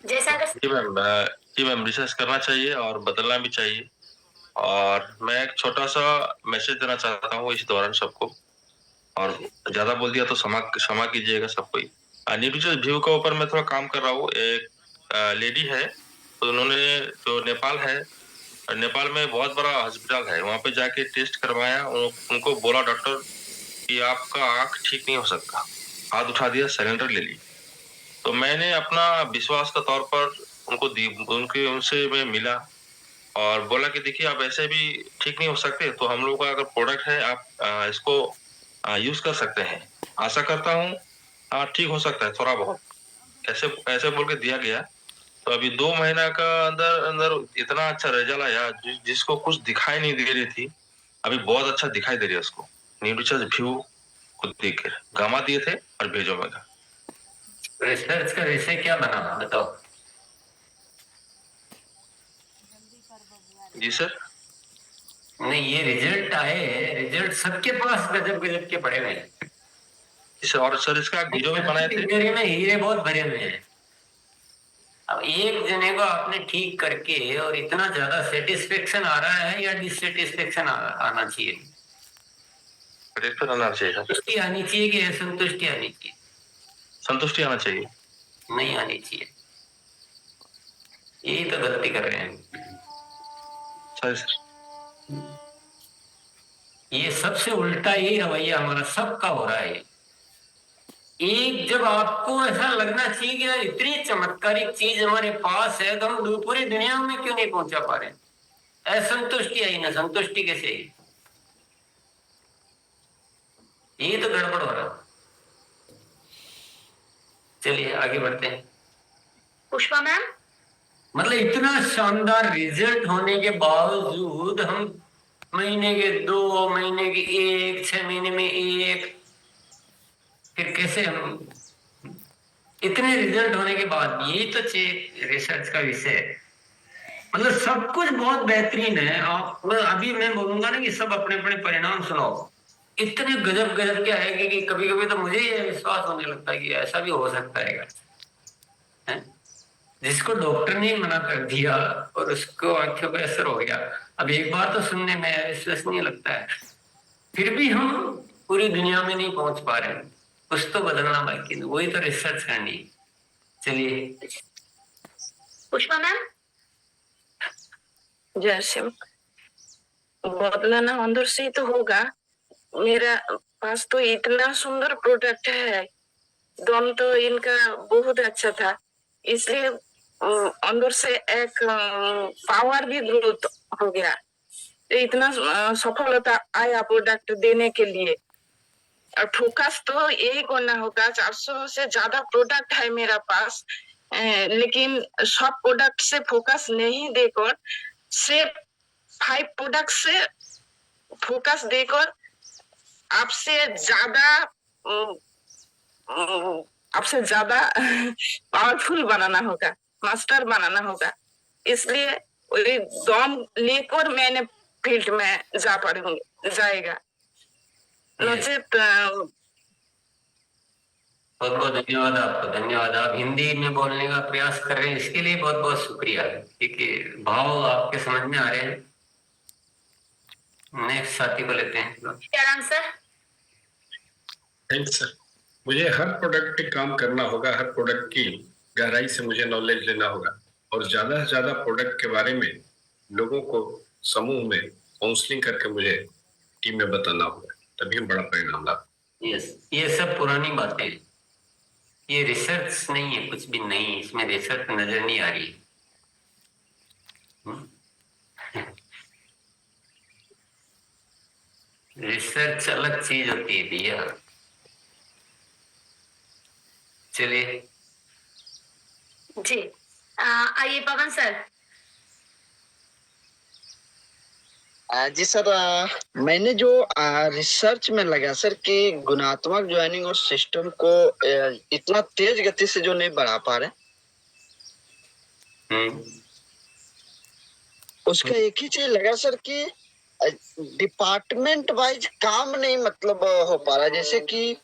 जयशंकर सर। जी मैम रिसर्च करना चाहिए और बदलना भी चाहिए। और मैं एक छोटा सा मैसेज देना चाहता हूँ इस दौरान सबको, और ज्यादा बोल दिया तो क्षमा कीजिएगा सब कोई। न्यूट्रिशन व्यू के ऊपर मैं थोड़ा काम कर रहा हूँ। एक लेडी है, तो उन्होंने जो नेपाल है, नेपाल में बहुत बड़ा हॉस्पिटल है, वहां पे जाके टेस्ट करवाया। उनको बोला डॉक्टर कि आपका आंख ठीक नहीं हो सकता, हाथ उठा दिया, सिलेंडर ले ली। तो मैंने अपना विश्वास का तौर पर उनसे मैं मिला और बोला कि देखिए आप ऐसे भी ठीक नहीं हो सकते, तो हम लोग का अगर प्रोडक्ट है आप इसको यूज कर सकते हैं। आशा करता हूँ ठीक हो सकता है थोड़ा बहुत, ऐसे ऐसे बोल के दिया गया। तो अभी 2 महीना का अंदर अंदर इतना अच्छा रिजल्ट आया, जिसको कुछ दिखाई नहीं दे रही थी, अभी बहुत अच्छा दिखाई दे रही है उसको। न्यूट्रिशन व्यू को देख कर गामा दिए थे और भेजो में रिसर्च का विषय क्या बना बताओ। जी सर। नहीं, ये रिजल्ट आए, रिजल्ट सबके पास गजब गजब के पड़े हुए हैं। और सर इसका वीडियो भी बनाए थे। तिजोरी में हीरे बहुत भरे हुए हैं। अब एक जने को आपने ठीक करके और इतना ज्यादा सेटिस्फेक्शन आ रहा है या डिससेटिस्फेक्शन आना चाहिए? संतुष्टि आनी चाहिए कि असंतुष्टि आनी चाहिए? संतुष्टि आना चाहिए। नहीं आनी चाहिए, यही तो गलती कर रहे हैं। सर ये सबसे उल्टा यही रवैया हमारा सबका हो रहा है। एक जब आपको ऐसा लगना चाहिए कि यार इतनी चमत्कारिक चीज हमारे पास है तो हम पूरी दुनिया में क्यों नहीं पहुंचा पा रहे? असंतुष्टि आई ना, संतुष्टि कैसे आई? ये तो गड़बड़ हो रहा। चलिए आगे बढ़ते हैं। पुष्पा मैम। मतलब इतना शानदार रिजल्ट होने के बावजूद हम महीने के 2, महीने के 1, 6 महीने में 1, फिर कैसे हम इतने रिजल्ट होने के बाद? यही तो रिसर्च का विषय है। मतलब सब कुछ बहुत बेहतरीन है। आप अभी मैं बोलूंगा ना कि सब अपने अपने परिणाम सुनाओ, इतने गजब गजब के आएंगे कि कभी कभी तो मुझे ये विश्वास होने लगता है कि ऐसा भी हो सकता है। जिसको डॉक्टर ने मना कर दिया और उसको आंखों पे असर हो गया, अब एक बार तो सुनने में विश्वसनीय लगता है, फिर भी हम पूरी दुनिया में नहीं पहुंच पा रहे हैं। कुछ तो बदलना बाकी, वही तो रिसर्च करनी है। चलिए पुष्पा मैम। जैसे बदलाना अंदर से ही तो होगा। मेरा पास तो इतना सुंदर प्रोडक्ट है, दम तो इनका बहुत अच्छा था, इसलिए अंदर से एक पावर भी ग्रोथ हो गया। इतना सफलता आया प्रोडक्ट देने के लिए। और फोकस तो यही करना होगा। 400 से ज्यादा प्रोडक्ट है मेरा पास, लेकिन सब प्रोडक्ट से फोकस नहीं देकर सिर्फ 5 प्रोडक्ट से फोकस देकर आपसे ज्यादा पावरफुल बनाना होगा, मास्टर बनाना होगा। इसलिए वही दम लेकर मैंने फील्ड में जाएगा। नचित बहुत बहुत धन्यवाद आपको, धन्यवाद। आप हिंदी में बोलने का प्रयास कर रहे हैं, इसके लिए बहुत बहुत शुक्रिया, क्योंकि भाव आपके समझ में आ रहे हैं। नेक्स्ट साथी को लेते हैं। क्या नाम सर? Thanks sir. मुझे हर प्रोडक्ट पे काम करना होगा, हर प्रोडक्ट की गहराई से मुझे नॉलेज लेना होगा और ज्यादा से ज्यादा प्रोडक्ट के बारे में लोगों को समूह में काउंसलिंग करके मुझे टीम में बताना होगा, तभी हम बड़ा परिणाम ला। यस, ये सब पुरानी बातें हैं, ये रिसर्च नहीं है, कुछ भी नहीं है इसमें, रिसर्च नजर नहीं आ रही। रिसर्च अलग चीज होती है भैया। चलिए जी आइए पवन सर। जी सर, मैंने जो रिसर्च में लगा सर कि गुणात्मक ज्वाइनिंग और सिस्टम को इतना तेज गति से जो नहीं बढ़ा पा रहे, उसका एक ही चीज लगा सर कि डिपार्टमेंट वाइज काम नहीं मतलब हो पा रहा। जैसे कि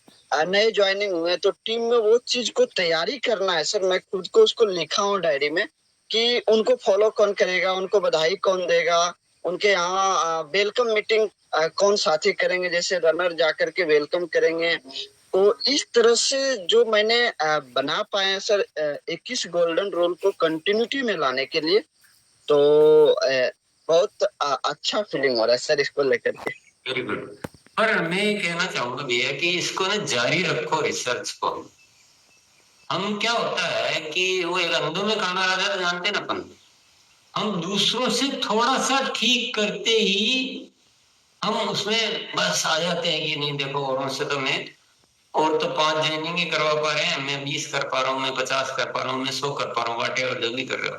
नए ज्वाइनिंग हुए तो टीम में वो चीज को तैयारी करना है सर। मैं खुद को उसको लिखा हूँ डायरी में कि उनको फॉलो कौन करेगा, उनको बधाई कौन देगा, उनके यहाँ वेलकम मीटिंग कौन साथी करेंगे, जैसे रनर जाकर के वेलकम करेंगे। तो इस तरह से जो मैंने बना पाए हैं सर 21 गोल्डन रूल को कंटिन्यूटी में लाने के लिए, तो बहुत अच्छा फीलिंग हो रहा है सर इसको लेकर के। Very good. पर मैं ये कहना चाहूंगा भैया कि इसको ना जारी रखो रिसर्च को। हम क्या होता है कि वो एक अंधों में काना राजा जानते ना अपन, हम दूसरों से थोड़ा सा ठीक करते ही हम उसमें बस आ जाते हैं कि नहीं देखो औरों से तो मैं और तो 5 ज्वाइनिंग ही करवा पा रहे हैं, मैं 20 कर पा रहा हूँ, मैं 50 कर पा रहा हूँ, मैं 100 कर पा रहा हूँ, वाटेवर जो भी कर रहे हो।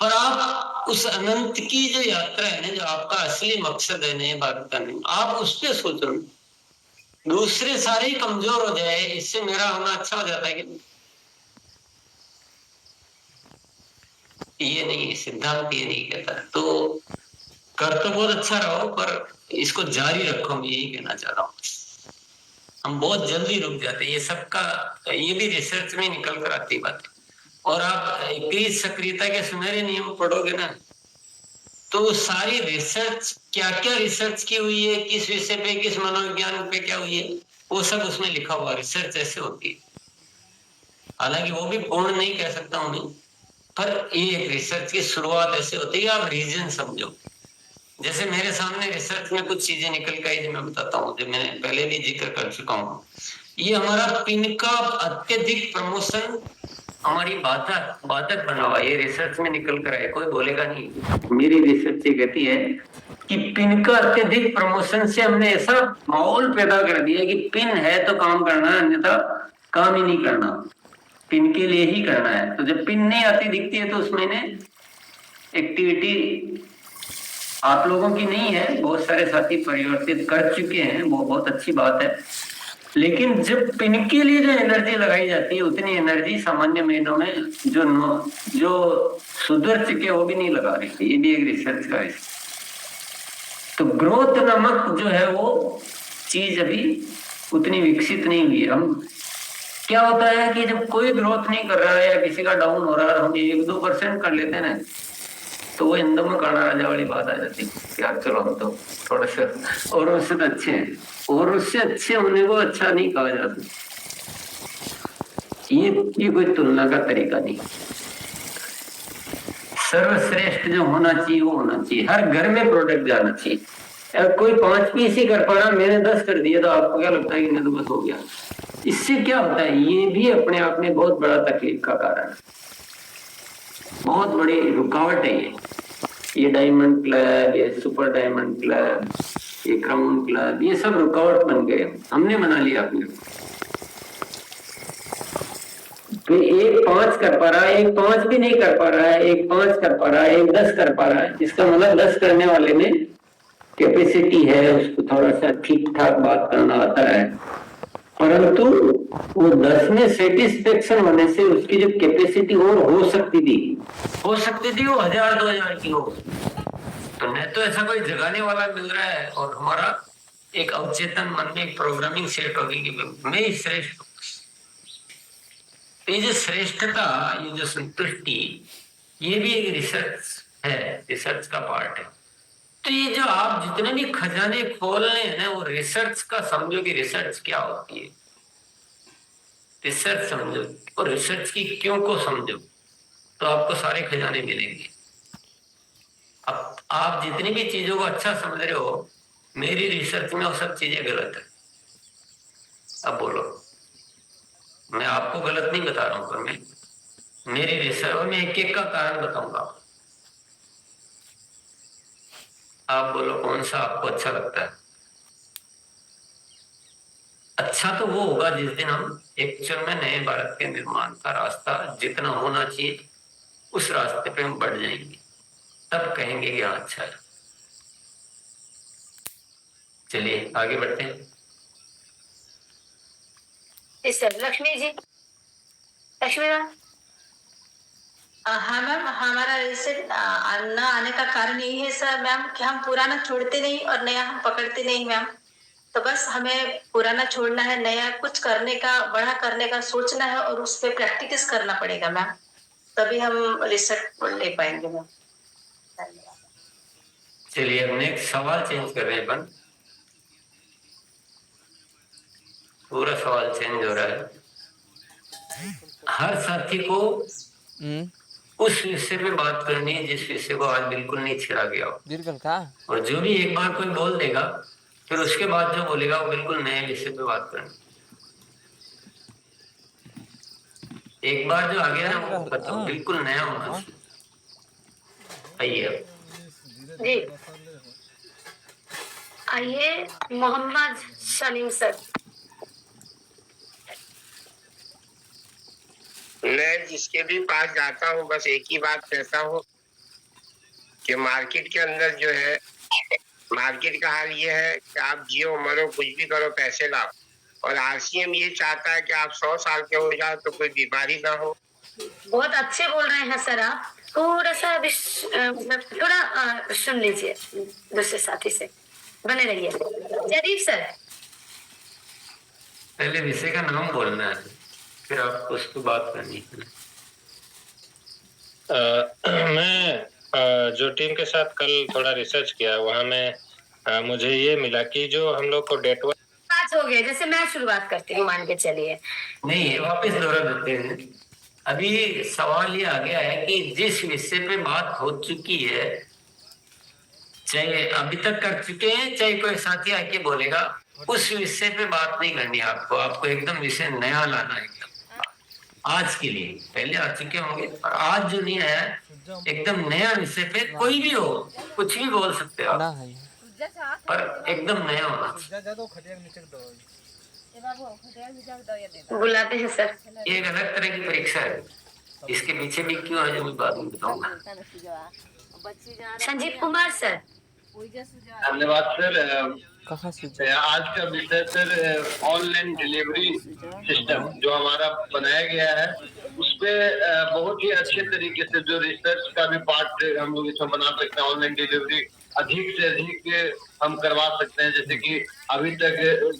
पर आप उस अनंत की जो यात्रा है ना, जो आपका असली मकसद है नए भारत का, नहीं आप उस पर सोचो। दूसरे सारे ही कमजोर हो जाए, इससे मेरा होना अच्छा हो जाता है कि ये नहीं, सिद्धांत ये नहीं कहता। तो कर तो बहुत अच्छा रहो पर इसको जारी रखो, मैं यही कहना चाह रहा हूँ। हम बहुत जल्दी रुक जाते हैं, ये सबका ये भी रिसर्च में निकल कर आती बात। और आप 21 सक्रियता के सुनहरे नियम पढ़ोगे ना, तो सारी रिसर्च क्या क्या रिसर्च की हुई है, किस विषय पे, किस मनोविज्ञान पे क्या हुई है, वो सब उसमें लिखा हुआ। रिसर्च ऐसे होती है, हालांकि वो भी पूर्ण नहीं कह सकता हूं मैं, पर ये रिसर्च की शुरुआत ऐसे होती है। आप रीजन समझो। जैसे मेरे सामने रिसर्च में कुछ चीजें निकल के आई जो मैं बताता हूँ, जो मैंने पहले भी जिक्र कर चुका हूँ। ये हमारा पिन का अत्यधिक प्रमोशन हमारी बाधक बना हुआ, ये रिसर्च में निकल कर आए, कोई बोलेगा नहीं। मेरी रिसर्च ये कहती है कि पिन का अत्यधिक प्रमोशन से हमने ऐसा माहौल पैदा कर दिया कि पिन है तो काम करना है, अन्यथा काम ही नहीं करना, पिन के लिए ही करना है। तो जब पिन नहीं आती दिखती है तो उसमें एक्टिविटी आप लोगों की नहीं है, बहुत सारे साथी परिवर्तित कर चुके हैं, वो बहुत अच्छी बात है। लेकिन जब पिन के लिए जो एनर्जी लगाई जाती है, उतनी एनर्जी सामान्य महीनों में जो सुधर चुके वो भी नहीं लगा रही। ये भी एक रिसर्च का है। तो ग्रोथ नामक जो है वो चीज अभी उतनी विकसित नहीं हुई है। हम क्या होता है कि जब कोई ग्रोथ नहीं कर रहा है या किसी का डाउन हो रहा है, हम 1-2% कर लेते हैं ना, तो वो इंदो में काना राजा वाली बात आ जाती है यार, चलो हम तो थोड़ा सा और उससे तो अच्छे हैं, और उससे अच्छे होने को अच्छा नहीं कहा जा सकता। ये कोई तुलना का तरीका नहीं। सर्वश्रेष्ठ जो होना चाहिए वो होना चाहिए, हर घर में प्रोडक्ट जाना चाहिए। अगर कोई 5 पीस ही कर पा रहा, मैंने 10 कर दिया, तो आपको क्या लगता है कि नहीं तो बस हो गया? इससे क्या होता है, ये भी अपने आप में बहुत बड़ा तकलीफ का कारण है, बहुत बड़ी रुकावट है। ये डायमंड क्लब, ये सुपर डायमंड क्लब, ये क्राउन क्लब, ये सब रुकावट बन गए, हमने बना लिया अपने। तो एक 5 कर पा रहा है, एक 5 भी नहीं कर पा रहा है, एक 5 कर पा रहा है, एक 10 कर पा रहा है। इसका मतलब 10 करने वाले में कैपेसिटी है, उसको थोड़ा सा ठीक ठाक बात करना आता है, परंतु वो 10 में सेटिस्फेक्शन होने से उसकी जो कैपेसिटी और हो सकती थी वो 1000-2000 की हो। तो न तो ऐसा कोई जगाने वाला मिल रहा है, और हमारा एक अवचेतन मन में प्रोग्रामिंग सेट होगी कि मैं ही श्रेष्ठ हूं। ये जो श्रेष्ठता, ये जो संतुष्टि, ये भी एक रिसर्च है, रिसर्च का पार्ट है। तो ये जो आप जितने भी खजाने खोल रहे हैं ना, वो रिसर्च का समझो कि रिसर्च क्या होती है, रिसर्च समझो, और रिसर्च की क्यों को समझो, तो आपको सारे खजाने मिलेंगे। अब आप जितनी भी चीजों को अच्छा समझ रहे हो, मेरी रिसर्च में वो सब चीजें गलत है। अब बोलो, मैं आपको गलत नहीं बता रहा हूं, पर मैं मेरी रिसर्च में एक का कारण बताऊंगा। आप बोलो कौन सा आपको अच्छा लगता है? अच्छा तो वो होगा जिस दिन हम एक्चुअल में नए भारत के निर्माण का रास्ता जितना होना चाहिए उस रास्ते पे हम बढ़ जाएंगे, तब कहेंगे कि हाँ अच्छा है। चलिए आगे बढ़ते हैं। इस सर लक्ष्मी जी, लक्ष्मी मैम। हाँ मैम, हमारा इसे न आने का कारण यही है सर मैम कि हम पुराना छोड़ते नहीं और नया हम पकड़ते नहीं मैम। तो बस हमें पुराना छोड़ना है, नया कुछ करने का, बड़ा करने का सोचना है और उस पर प्रैक्टिस करना पड़ेगा मैम, तभी हम रिजल्ट ले पाएंगे मैम। चलिए अब नेक्स्ट सवाल चेंज कर रहे हैं अपन, पूरा सवाल चेंज हो रहा है। हर साथी को उस विषय पे बात करनी है जिस विषय को आज बिल्कुल नहीं छेड़ा गया हो, और जो भी एक बार कोई बोल देगा फिर उसके बाद जो बोलेगा वो बिल्कुल नए विषय पे बात करनी। एक बार जो आ गया ना वो बताओ बिल्कुल नया होना चाहिए। आइए जी आइए, मोहम्मद सलीम सर। मैं जिसके भी पास जाता हूँ बस एक ही बात कहता हूँ कि मार्केट के अंदर जो है, मार्केट का हाल ये है कि आप जियो मरो कुछ भी करो पैसे लाओ, और आरसीएम ये चाहता है कि आप 100 साल के हो जाओ तो कोई बीमारी ना हो। बहुत अच्छे बोल रहे हैं सर आप, थोड़ा सा मतलब थोड़ा सुन लीजिए दूसरे साथी से, बने रहिए। जयदीप सर, पहले विषय का नाम बोलना है फिर आपको उस पर बात करनी है। मैं जो टीम के साथ कल थोड़ा रिसर्च किया वहाँ में मुझे ये मिला कि जो हम लोग को डेट बात हो गया, जैसे मैं शुरुआत करती हूँ, मान के चलिए। नहीं, वापस दोहरा देते हैं। अभी सवाल ये आ गया है कि जिस विषय पे बात हो चुकी है, चाहे अभी तक कर चुके हैं, चाहे कोई साथी आके बोलेगा, उस विषय पे बात नहीं करनी आपको, आपको एकदम विषय नया लाना है एकदम आज के लिए। पहले आ चुके होंगे और आज जो नहीं आया एकदम नया विषय पे, कोई भी हो कुछ भी बोल सकते हो आप, पर एकदम नया होना। बुलाते हैं सर। ये एक अलग तरह की परीक्षा है, इसके पीछे भी क्यों है जो मैं बाद में बताऊंगा। संजीव कुमार सर। धन्यवाद सर। आज का विषय सर ऑनलाइन डिलीवरी सिस्टम जो हमारा बनाया गया है, उस पे बहुत ही अच्छे तरीके से जो रिसर्च का भी पार्ट हम लोग इसमें बना सकते हैं। ऑनलाइन डिलीवरी अधिक से अधिक हम करवा सकते हैं, जैसे कि अभी तक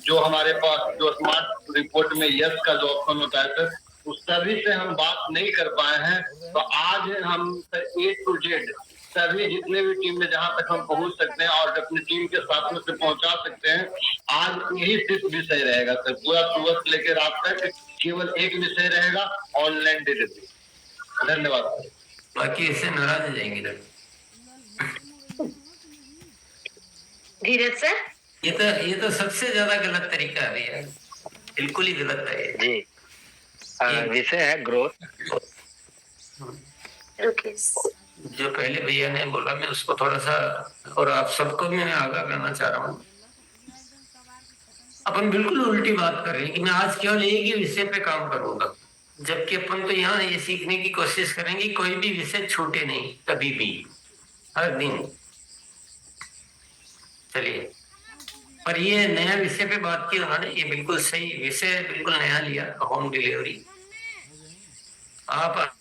जो हमारे पास जो स्मार्ट रिपोर्ट में यस का जो ऑप्शन होता है सर, उस सभी से हम बात नहीं कर पाए हैं। तो आज हम A to Z सभी जितने भी टीम में जहां तक हम पहुंच सकते हैं और अपनी टीम के साथ में से पहुंचा सकते हैं, आज यही सिर्फ विषय रहेगा सर। पूरा सुबह से लेकर रात तक केवल एक विषय रहेगा, ऑनलाइन डिलीवरी। धन्यवाद। बाकी इससे नाराज हो जाएंगे। धीरज सर, ये तो सबसे ज्यादा गलत तरीका है भैया, बिल्कुल ही गलत है जी। विषय है ग्रोथ। जो पहले भैया ने बोला मैं उसको थोड़ा सा, और आप सबको भी मैं आगाह करना चाह रहा हूँ, अपन बिल्कुल उल्टी बात कर रहे हैं कि मैं आज केवल एक ही विषय पे काम करूंगा, जबकि अपन तो यहाँ ये सीखने की कोशिश करेंगे कोई भी विषय छूटे नहीं कभी भी, हर दिन। चलिए, पर ये नया विषय पे बात की उन्होंने, ये बिल्कुल सही विषय, बिल्कुल नया लिया, होम डिलीवरी। आप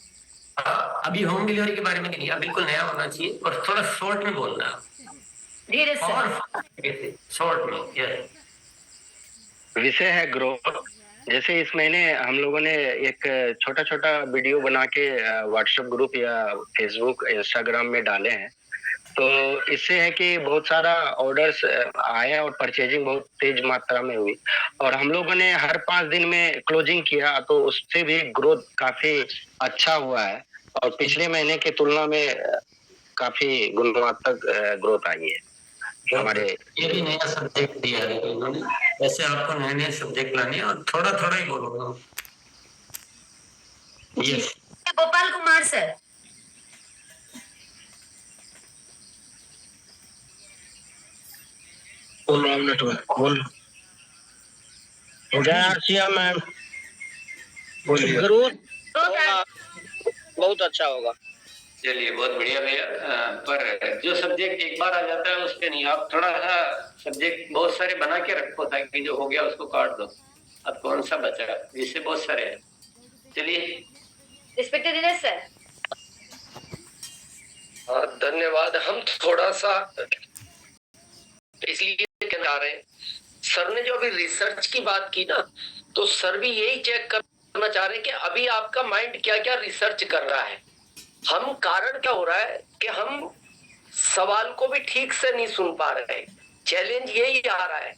अभी होम डिलीवरी के बारे में नहीं लिया, बिल्कुल नया होना चाहिए और थोड़ा शॉर्ट में बोलना धीरज सर, और शॉर्ट में। यस, विषय है ग्रोथ। जैसे इस महीने हम लोगों ने एक छोटा छोटा वीडियो बना के व्हाट्सएप ग्रुप या फेसबुक इंस्टाग्राम में डाले हैं, तो इससे है कि बहुत सारा ऑर्डर्स आए और परचेजिंग बहुत तेज मात्रा में हुई, और हम लोगों ने हर 5 दिन में क्लोजिंग किया, तो उससे भी ग्रोथ काफी अच्छा हुआ है और पिछले महीने की तुलना में काफी गुणवत्तात्मक ग्रोथ आई है हमारे। ये भी नया सब्जेक्ट दिया है तो उन्होंने, वैसे आपको नए नए सब्जेक्ट लाने और थोड़ा थोड़ा ही बोलूंगा। Yes, Gopal Kumar sir. बोल मैम, ग्रोथ बहुत अच्छा होगा। चलिए बहुत बढ़िया भैया। पर जो सब्जेक्ट एक बार आ जाता है उस पे नहीं, आप थोड़ा सा सब्जेक्ट बहुत सारे बना के रखो ताकि जो हो गया उसको काट दो। अब कौन सा बचा, जिससे बहुत सारे हैं। चलिए रिस्पेक्टेड दिनेश सर। धन्यवाद। हम थोड़ा सा इसलिए कहना चाह रहे हैं, सर ने जो अभी रिसर्च की बात की ना, तो सर भी यही चेक करना चाह रहे हैं कि अभी आपका माइंड क्या क्या रिसर्च कर रहा है। हम कारण क्या हो रहा है कि हम सवाल को भी ठीक से नहीं सुन पा रहे। चैलेंज यही आ रहा है।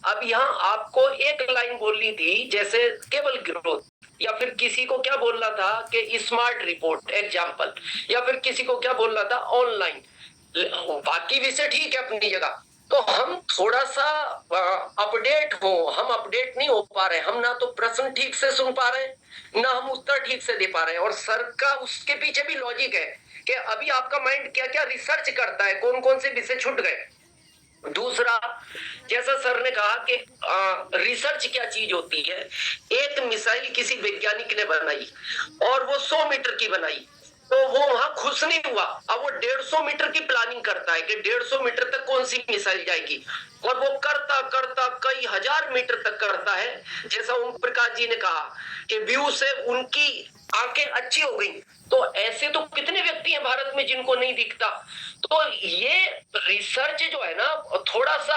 अब यहाँ आपको एक लाइन बोलनी थी, जैसे केवल ग्रोथ, या फिर किसी को क्या बोलना था कि स्मार्ट रिपोर्ट एग्जाम्पल, या फिर किसी को क्या बोलना था ऑनलाइन। बाकी विषय ठीक है अपनी जगह, तो हम थोड़ा सा अपडेट हो, हम अपडेट नहीं हो पा रहे। हम ना तो प्रश्न ठीक से सुन पा रहे हैं, ना हम उत्तर ठीक से दे पा रहे हैं। और सर का उसके पीछे भी लॉजिक है कि अभी आपका माइंड क्या क्या रिसर्च करता है, कौन कौन से विषय छूट गए। दूसरा, जैसा सर ने कहा कि रिसर्च क्या चीज होती है। एक मिसाइल किसी वैज्ञानिक ने बनाई और वो 100 मीटर की बनाई, तो वो वहां खुश नहीं हुआ। अब वो 150 मीटर की प्लानिंग करता है कि 150 मीटर तक कौन सी मिसाइल जाएगी, और वो करता करता कई हजार मीटर तक करता है। जैसा ओम प्रकाश जी ने कहा कि व्यू से उनकी आंखें अच्छी हो गई। तो ऐसे तो कितने व्यक्ति हैं भारत में जिनको नहीं दिखता। तो ये रिसर्च जो है ना, थोड़ा सा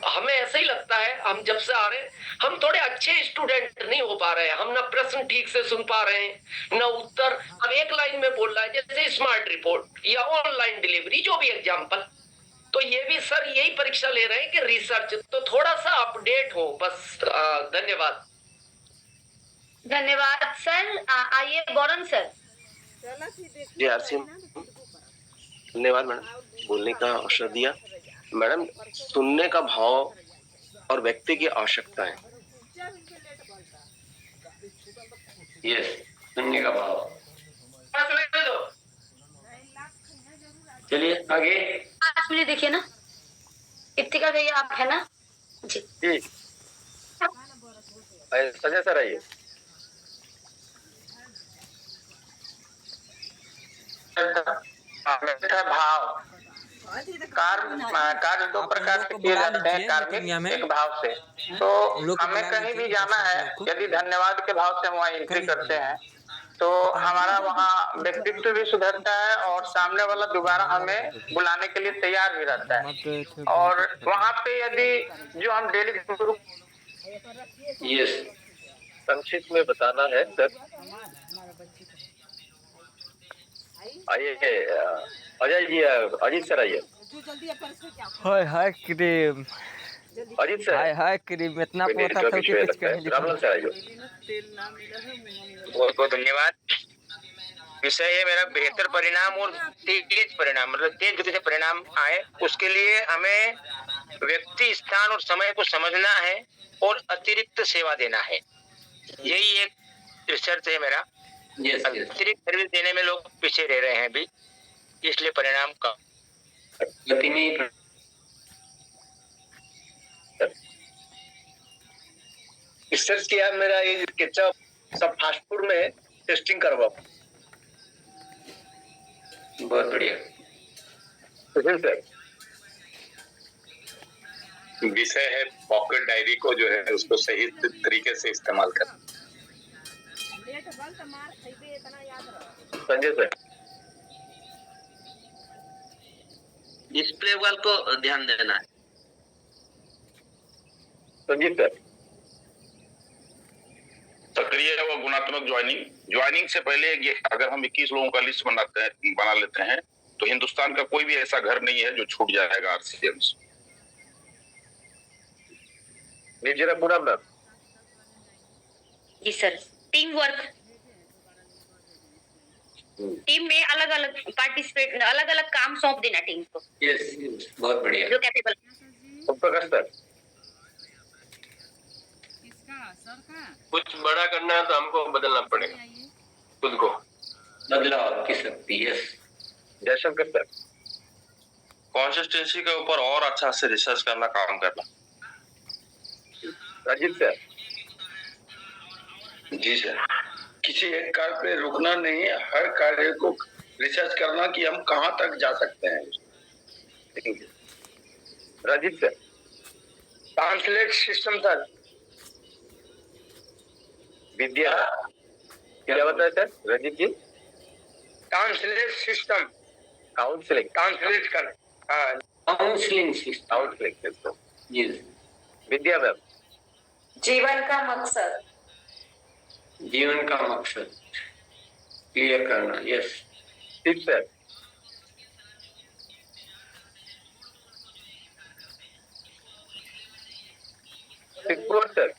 हमें ऐसा ही लगता है, हम जब से आ रहे हैं हम थोड़े अच्छे स्टूडेंट नहीं हो पा रहे हैं। हम ना प्रश्न ठीक से सुन पा रहे हैं, ना उत्तर। अब एक लाइन में बोल रहा है जैसे स्मार्ट रिपोर्ट या ऑनलाइन डिलीवरी, जो भी एग्जाम्पल। तो ये भी सर यही परीक्षा ले रहे हैं कि रिसर्च तो थोड़ा सा अपडेट हो बस। धन्यवाद। धन्यवाद सर। आइए गौरन सर। जी आरसी, धन्यवाद मैडम, बोलने का अवसर दिया। मैडम, सुनने का भाव और व्यक्ति की आवश्यकता है। यस, सुनने का भाव। चलिए आगे। 5 मिनट देखिए ना। इत्तिका भैया आप है ना जी? जी संजय सर आइए। भाव कार्य दो प्रकार से किए जाते हैं, कार्मिक एक भाव से। तो हमें कहीं भी जाना है, यदि धन्यवाद के भाव से हम वहाँ एंट्री करते हैं तो हमारा वहाँ व्यक्तित्व भी सुधरता है और सामने वाला दोबारा हमें बुलाने के लिए तैयार भी रहता है। और वहाँ पे यदि जो हम डेली यस, संक्षिप्त में बताना है सर। आइए अजय जी, अजीत सर आइए। हाय क्रीम, अजीत सर हाय क्रीम, इतना पोता था कि कुछ कहीं रामलाल सर आइए। बहुत बहुत धन्यवाद। विषय है मेरा बेहतर परिणाम और तेज परिणाम, मतलब तेज गति से परिणाम आए, उसके लिए हमें व्यक्ति, स्थान और समय को समझना है और अतिरिक्त सेवा देना है। यही एक रिसर्च है मेरा। अतिरिक्त सर्विस देने में लोग पीछे रह रहे हैं अभी, इसलिए परिणाम का गति में रिसर्च किया मेरा ये केचप सब फास्ट फूड में टेस्टिंग करवाओ। बहुत बढ़िया सर। विषय है पॉकेट डायरी को जो है उसको सही तरीके से इस्तेमाल करना। संजय सर। डिस्प्ले वाल को ध्यान देना है। संजीव सर। सक्रिय व गुणात्मक ज्वाइनिंग से पहले ये अगर हम 21 लोगों का लिस्ट बना लेते हैं तो हिंदुस्तान का कोई भी ऐसा घर नहीं है जो छूट जाएगा आरसीएम से। जरा पूरा मैम। जी सर। टीम वर्क, टीम में अलग अलग पार्टिसिपेट, अलग अलग काम सौंप देना टीम को। यस, बहुत बढ़िया। जो कैपेबल। सर। कुछ बड़ा करना है तो हमको बदलना पड़ेगा, खुद को बदलाव की शक्ति। यस। जयशंकर सर। कंसिस्टेंसी के ऊपर और अच्छा से रिसर्च करना, काम करना। राजीव सर। जी सर। किसी एक कार्य पे रुकना नहीं, हर कार्य को रिसर्च करना कि हम कहाँ तक जा सकते हैं। Rajiv sir, translate system sir. Vidya क्या बताया sir Rajiv ji? Translate system, counselling, translate कर, काउंसलिंग सिस्टम। Counselling system. जी विद्या मैम, जीवन का मकसद। जीवन का मकसद क्लियर करना। यस ठीक सर। Secure sir.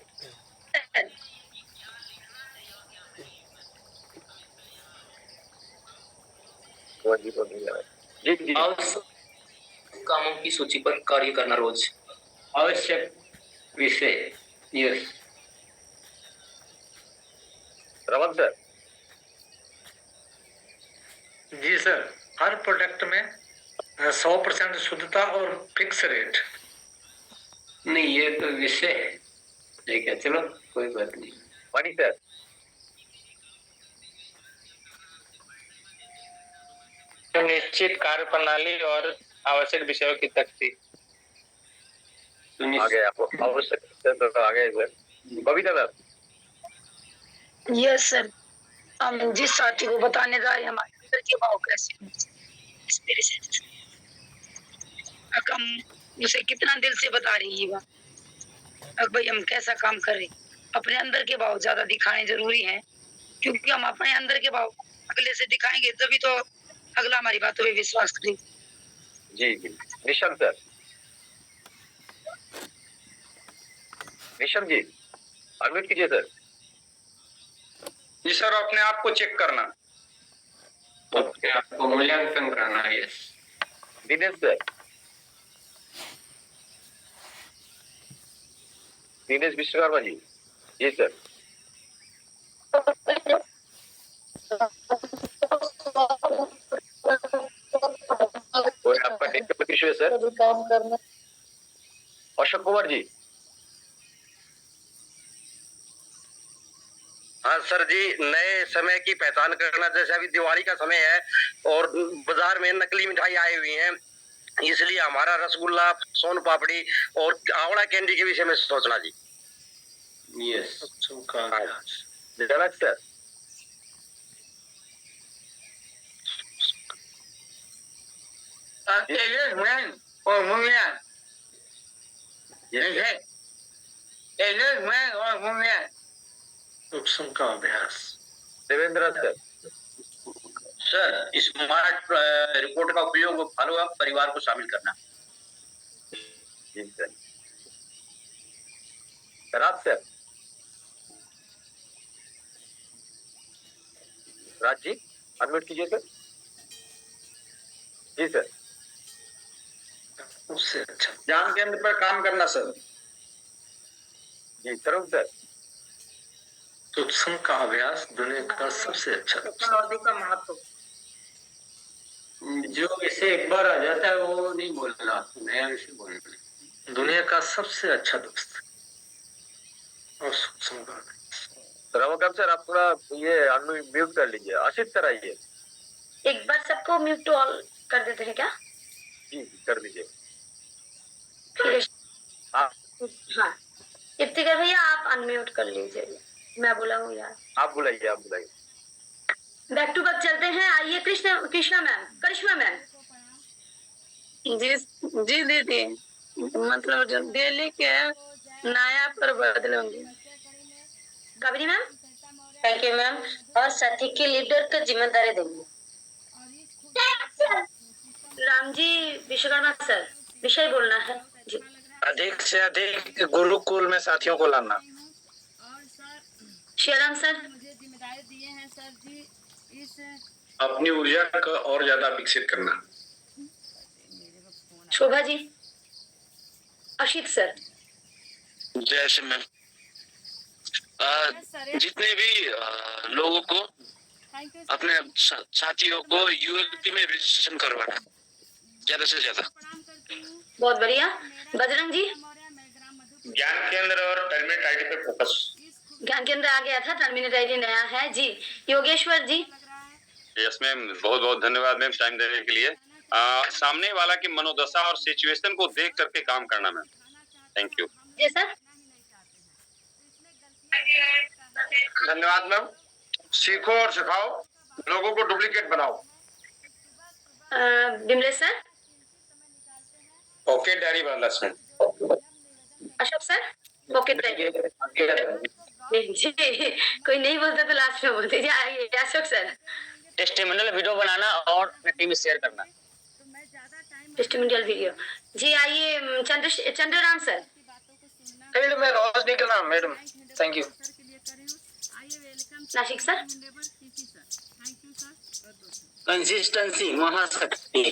जी जी। कामों की सूची पर कार्य करना रोज। आवश्यक विषय। Yes Raman sir. जी सर, हर प्रोडक्ट में 100% शुद्धता और फिक्स रेट। नहीं, ये तो विषय ठीक है, चलो कोई बात नहीं। मणि सर। निश्चित कार्य प्रणाली और आवश्यक विषयों की तख्ती। आगे आपको आवश्यक तो आगे sir. Babita ma'am. Yes sir, हम जिस साथी को बताने जा रहे हैं हमारे अंदर के भाव कैसे इस तरह से हम उसे कितना दिल से बता रही है अब भाई हम कैसा काम कर रहे, अपने अंदर के भाव ज्यादा दिखाने जरूरी हैं, क्योंकि हम अपने अंदर के भाव अगले से दिखाएंगे तभी तो अगला हमारी बातों पे विश्वास करेगा। जी जी। ऋषभ सर। ऋषभ जी अनम्यूट कीजिए सर। जी सर, अपने आप को चेक करना, अपने आप को मूल्यांकन करना। Yes Dinesh sir. दिनेश विश्वकर्मा जी। जी सर। कोई आपका नेटवर्क इशू है सर? काम करना। अशोक कुमार जी। हाँ सर जी, नए समय की पहचान करना, जैसे अभी दिवाली का समय है और बाजार में नकली मिठाई आई हुई है, इसलिए हमारा रसगुल्ला, सोन पापड़ी और आंवला कैंडी के विषय में सोचना जी। यस जनक सर। सूक्ष्म का अभ्यास। Devendra sir. Sir, smart report का उपयोग फॉलो अप परिवार को शामिल करना। जी सर। राज सर। राज जी अनम्यूट कीजिए सर। जी सर। उससे अच्छा ध्यान केंद्र पर काम करना सर। जी तरुण सर। सूक्ष्म का अभ्यास दुनिया का सबसे अच्छा टेक्नोलॉजी का महत्व। जो विषय एक बार आ जाता है वो नहीं बोलना, नया विषय बोलना। दुनिया का सबसे अच्छा दोस्त और सूक्ष्म का रमाकांत सर, आप थोड़ा ये म्यूट कर लीजिए। आशीष सर आइए। एक बार सबको म्यूट टू ऑल कर देते हैं क्या? जी कर दीजिए। फिर हाँ इफ्तिकार भैया आप अनम्यूट कर लीजिए, मैं बुलाऊं यार। आप बुलाइए, आप बुलाइए। बैक टू बैक चलते हैं। आइए कृष्णा मैम, करिश्मा मैम। जी जी दीदी, मतलब जो डेली के नया पर बदलूंगी। काबरी मैम। Thank you ma'am. और साथी के लीडर का जिम्मेदारी देंगे। राम जी विश्वकर्मा सर, विषय बोलना है जी। अधिक से अधिक गुरुकुल में साथियों को लाना। श्रीराम सर। अपनी ऊर्जा को और ज्यादा विकसित करना। शोभा जी। अशित सर। जैसे मैम, जितने भी लोगों को, अपने साथियों को यूएलपी में रजिस्ट्रेशन करवाना ज्यादा से ज्यादा। बहुत बढ़िया। बजरंग जी। ज्ञान केंद्र और टर्मिनेट आईडी पे फोकस। ज्ञान केंद्र आ गया था, टर्मिनेट आईडी नया है जी। योगेश्वर जी। यस मैम, बहुत बहुत धन्यवाद मैम टाइम देने के लिए। सामने वाला की मनोदशा और सिचुएशन को देख करके काम करना मैम। Thank you. जी सर। धन्यवाद मैम। सीखो और सिखाओ, लोगों को डुप्लीकेट बनाओ। विमलेश सर। ओके डैडी वाला सर। अशोक सर। ओके कोई नहीं बोलता तो लास्ट में बोलते। आइए अशोक सर। टेस्टिमोनियल वीडियो बनाना और टीम में शेयर करना। टेस्टिमोनियल वीडियो जी। आइए चंद्रराम सर। फील्ड में रोज निकलना madam. Thank you. Nashik sir. Consistency महाशक्ति।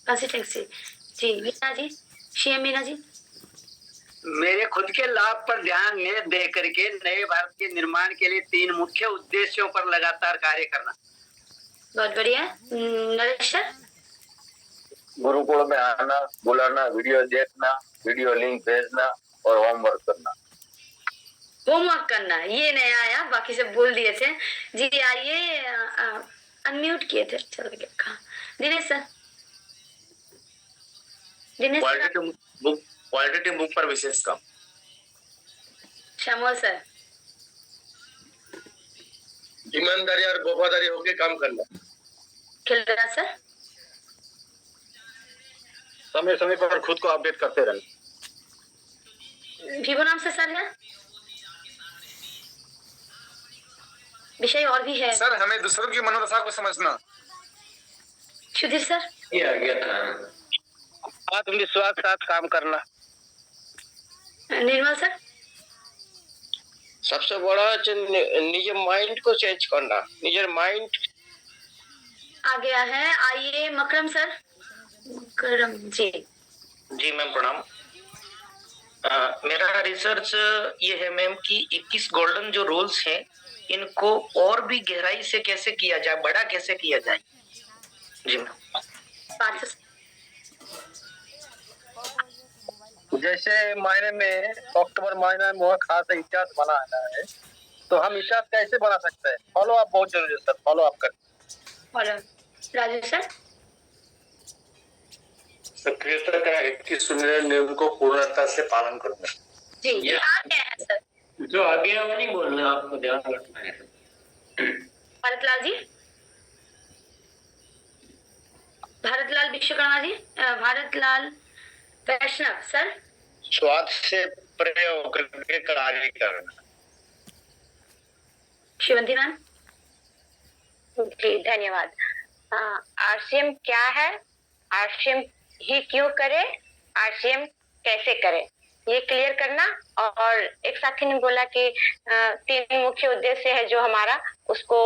कंसिस्टेंसी जी। मीना जी। सीएम मीना जी। मेरे खुद के लाभ पर ध्यान न दे करके नए भारत के निर्माण के लिए 3 मुख्य उद्देश्यों पर लगातार कार्य करना। बहुत बढ़िया। नरेश सर। गुरुकुल में आना, बुलाना, वीडियो देखना, वीडियो लिंक भेजना और होमवर्क करना। होमवर्क करना ये नया आया, बाकी सब बोल दिए थे जी। आइए अनम्यूट किए थे, चल गया कहाँ। Dinesh sir. Dinesh quality book पर विशेष काम। श्यामल सर। ईमानदारी और वफादारी होकर काम करना। खिलराज सर। समय समय पर खुद को अपडेट करते रहना। विभो नाम से सर है। विषय और भी है सर, हमें दूसरों की मनोदशा को समझना। सुधीर सर। ये आ गया था। आत्मविश्वास के साथ काम करना। निर्मल सर। सबसे बड़ा निज माइंड को चेंज करना। निजर माइंड आ गया है। आइए मकरम सर। मकरम जी। जी मैम प्रणाम। मेरा रिसर्च ये है मैम कि 21 गोल्डन जो रूल्स हैं इनको और भी गहराई से कैसे किया जाए, बड़ा कैसे किया जाए। जी मैम। जैसे मायने में अक्टूबर महीना में खास इतिहास बनाना है, तो हम इतिहास कैसे बना सकते हैं? फॉलो अप बहुत जरूरी है सर। फॉलो अप कर। राजू सर। सक्रियता का 21 नियम को पूर्णता से पालन करना। जी ये आ गया है सर। जो आगे है वो नहीं बोलना, आपको ध्यान रखना है। भारतलाल जी। भारतलाल विश्वकर्मा जी। भारतलाल वैष्णव सर। स्वाद से प्रयोग करके कार्य करना। शिवंती मैम। जी धन्यवाद। आरसीएम क्या है, आरसीएम ही क्यों करे, आरसीएम कैसे करे, ये क्लियर करना। और एक साथी ने बोला कि 3 मुख्य उद्देश्य है जो हमारा, उसको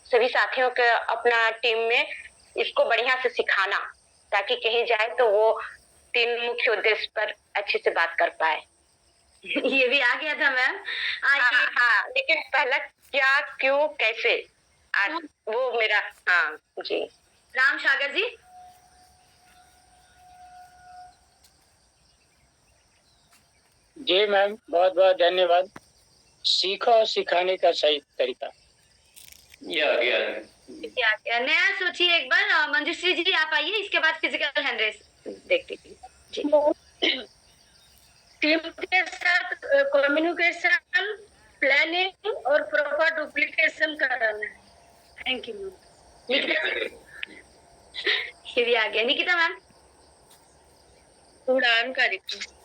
सभी साथियों के अपना टीम में इसको बढ़िया से सिखाना, ताकि कहीं जाए तो वो 3 मुख्य उद्देश्य पर अच्छे से बात कर पाए। ये भी आ गया था मैम। हाँ, लेकिन पहला क्या, क्यों, कैसे, वो मेरा। हाँ जी। राम सागर जी। जी मैम, बहुत बहुत धन्यवाद। सीखो और सिखाने का सही तरीका। ये आ गया। नया सोचिए एक बार। मंजूश्री जी आप आइए, इसके बाद फिजिकल हैंड देखते हैं जी। टीम के साथ कम्युनिकेशन, प्लानिंग और प्रॉपर डुप्लीकेशन कराना है। Thank you ma'am. ये भी आ गया। निकिता मैम। उड़ान कार्यक्रम।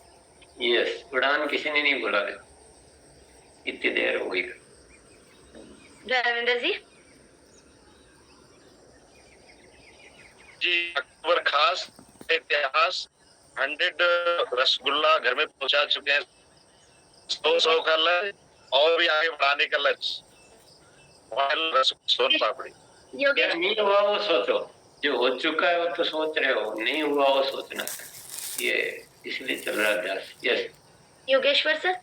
यस, उड़ान किसी ने नहीं बोला है, इतनी देर हो गई। धर्मेंद्र जी। जी अक्टूबर खास इतिहास 100 रसगुल्ला घर में पहुंचा चुके हैं। 100 का लक्ष्य और भी आगे बढ़ाने का लक्ष्य। सोन पापड़ी। क्या नहीं हुआ वो सोचो, जो हो चुका है वो तो सोच रहे हो, नहीं हुआ वो सोचना है, ये इसलिए चल रहा है अभ्यास। Yes Yogeshwar sir.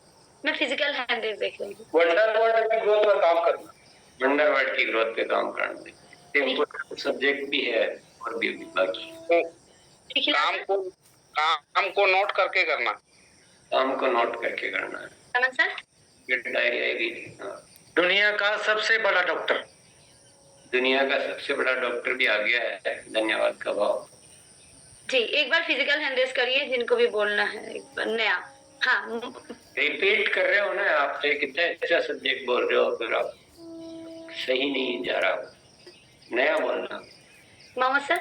मैं फिजिकल हैंड देख रही हूँ। वंडरवर्ल्ड की ग्रोथ पर काम करना। वंडरवर्ल्ड की ग्रोथ पे काम करना सब्जेक्ट भी है और भी बाकी। काम को नोट करके करना। काम को नोट करके करना है। समझ सर। ये डायरी आएगी। दुनिया का सबसे बड़ा डॉक्टर। दुनिया का सबसे बड़ा डॉक्टर भी आ गया है, धन्यवाद का भाव। जी एक बार फिजिकल हैंड रेस करिए जिनको भी बोलना है एक बार नया। हाँ रिपीट कर रहे हो ना आप, तो कितना अच्छा सब्जेक्ट बोल रहे हो, फिर आप सही नहीं जा रहा, नया बोलना। मोहम्मद सर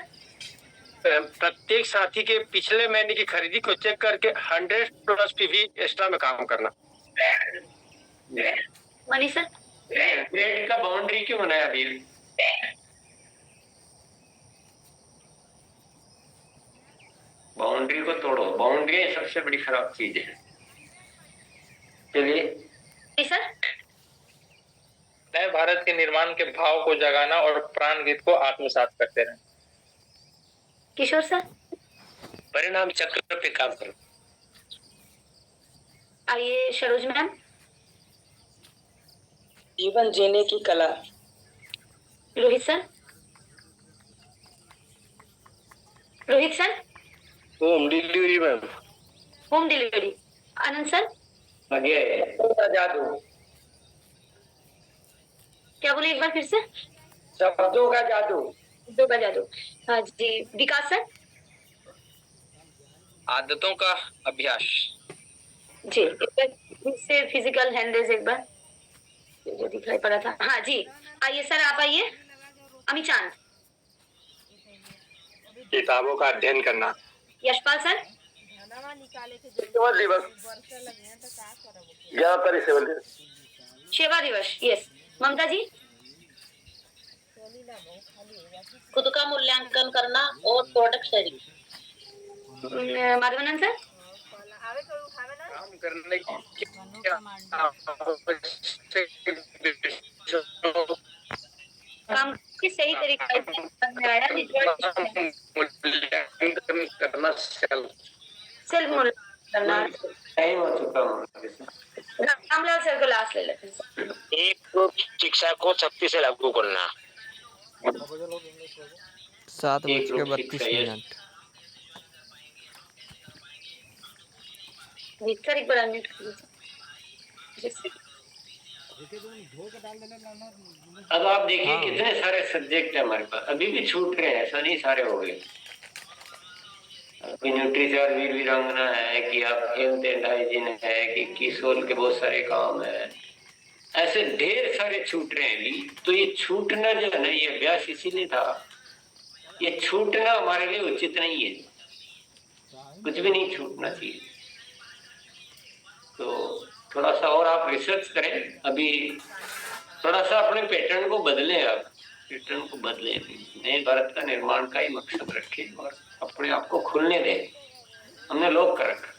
प्रत्येक साथी के पिछले महीने की खरीदी को चेक करके 100+ PV एक्स्ट्रा में काम करना। मनी सर ग्रेड का बाउंड्री क्यों बनाया अभी? बाउंड्री को तोड़ो, बाउंड्री सबसे बड़ी खराब चीज है। चलिए सर। नए भारत के निर्माण के भाव को जगाना और प्राण गीत को आत्मसात करते रहें। किशोर सर। परिणाम चक्र पे काम करो। आइए सरोज मैम। जीवन जीने की कला। Rohit sir. Rohit sir. Home delivery ma'am. Home delivery. Anand sir. जादू। क्या बोले एक बार फिर से? शब्दों का जादू। शब्दों का जादू। हाँ जी विकास सर। आदतों का अभ्यास। जी इससे फिजिकल हैंडरेस एक बार जो दिखाई पड़ा था। हाँ जी आइए सर आप आइए। अमी चांद। किताबों का अध्ययन करना। यशपाल सर। सेवा दिवस यस। ममता जी। खुद का मूल्यांकन करना और प्रोडक्ट शेयरिंग। माधवानंद सर। काम करने काम की सही तरीके से आया करना सेल्फ मूल्यांकन करना। टाइम हो चुका है। रामलाल सर को लास्ट ले लेते हैं। एक ग्रुप शिक्षा को सख्ती से लागू करना। 7:32। सर एक बार अनम्यूट अब आप देखिए कितने सारे सब्जेक्ट है हमारे पास, अभी भी छूट रहे हैं, ऐसा नहीं सारे हो गए। न्यूट्रीचार्ज वीर वीरांगना है कि आप हेल्थ एंड हाइजीन है कि किशोर के बहुत सारे काम है, ऐसे ढेर सारे छूट रहे हैं अभी। तो ये छूटना जो है ना, ये अभ्यास इसीलिए था, ये छूटना हमारे लिए उचित नहीं है, कुछ भी नहीं छूटना चाहिए। तो थोड़ा सा और आप रिसर्च करें, अभी थोड़ा सा अपने पैटर्न को बदलें, आप पैटर्न को बदलें, नए भारत का निर्माण का ही मकसद रखें और अपने आप को खुलने दें। हमने लोग कर रखा,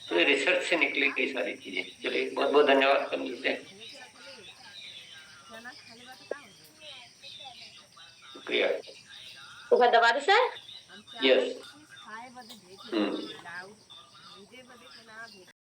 तो रिसर्च से निकलेगी सारी चीजें। चलिए बहुत बहुत धन्यवाद, कर मिलते हैं। शुक्रिया। दबा दो सर। यस।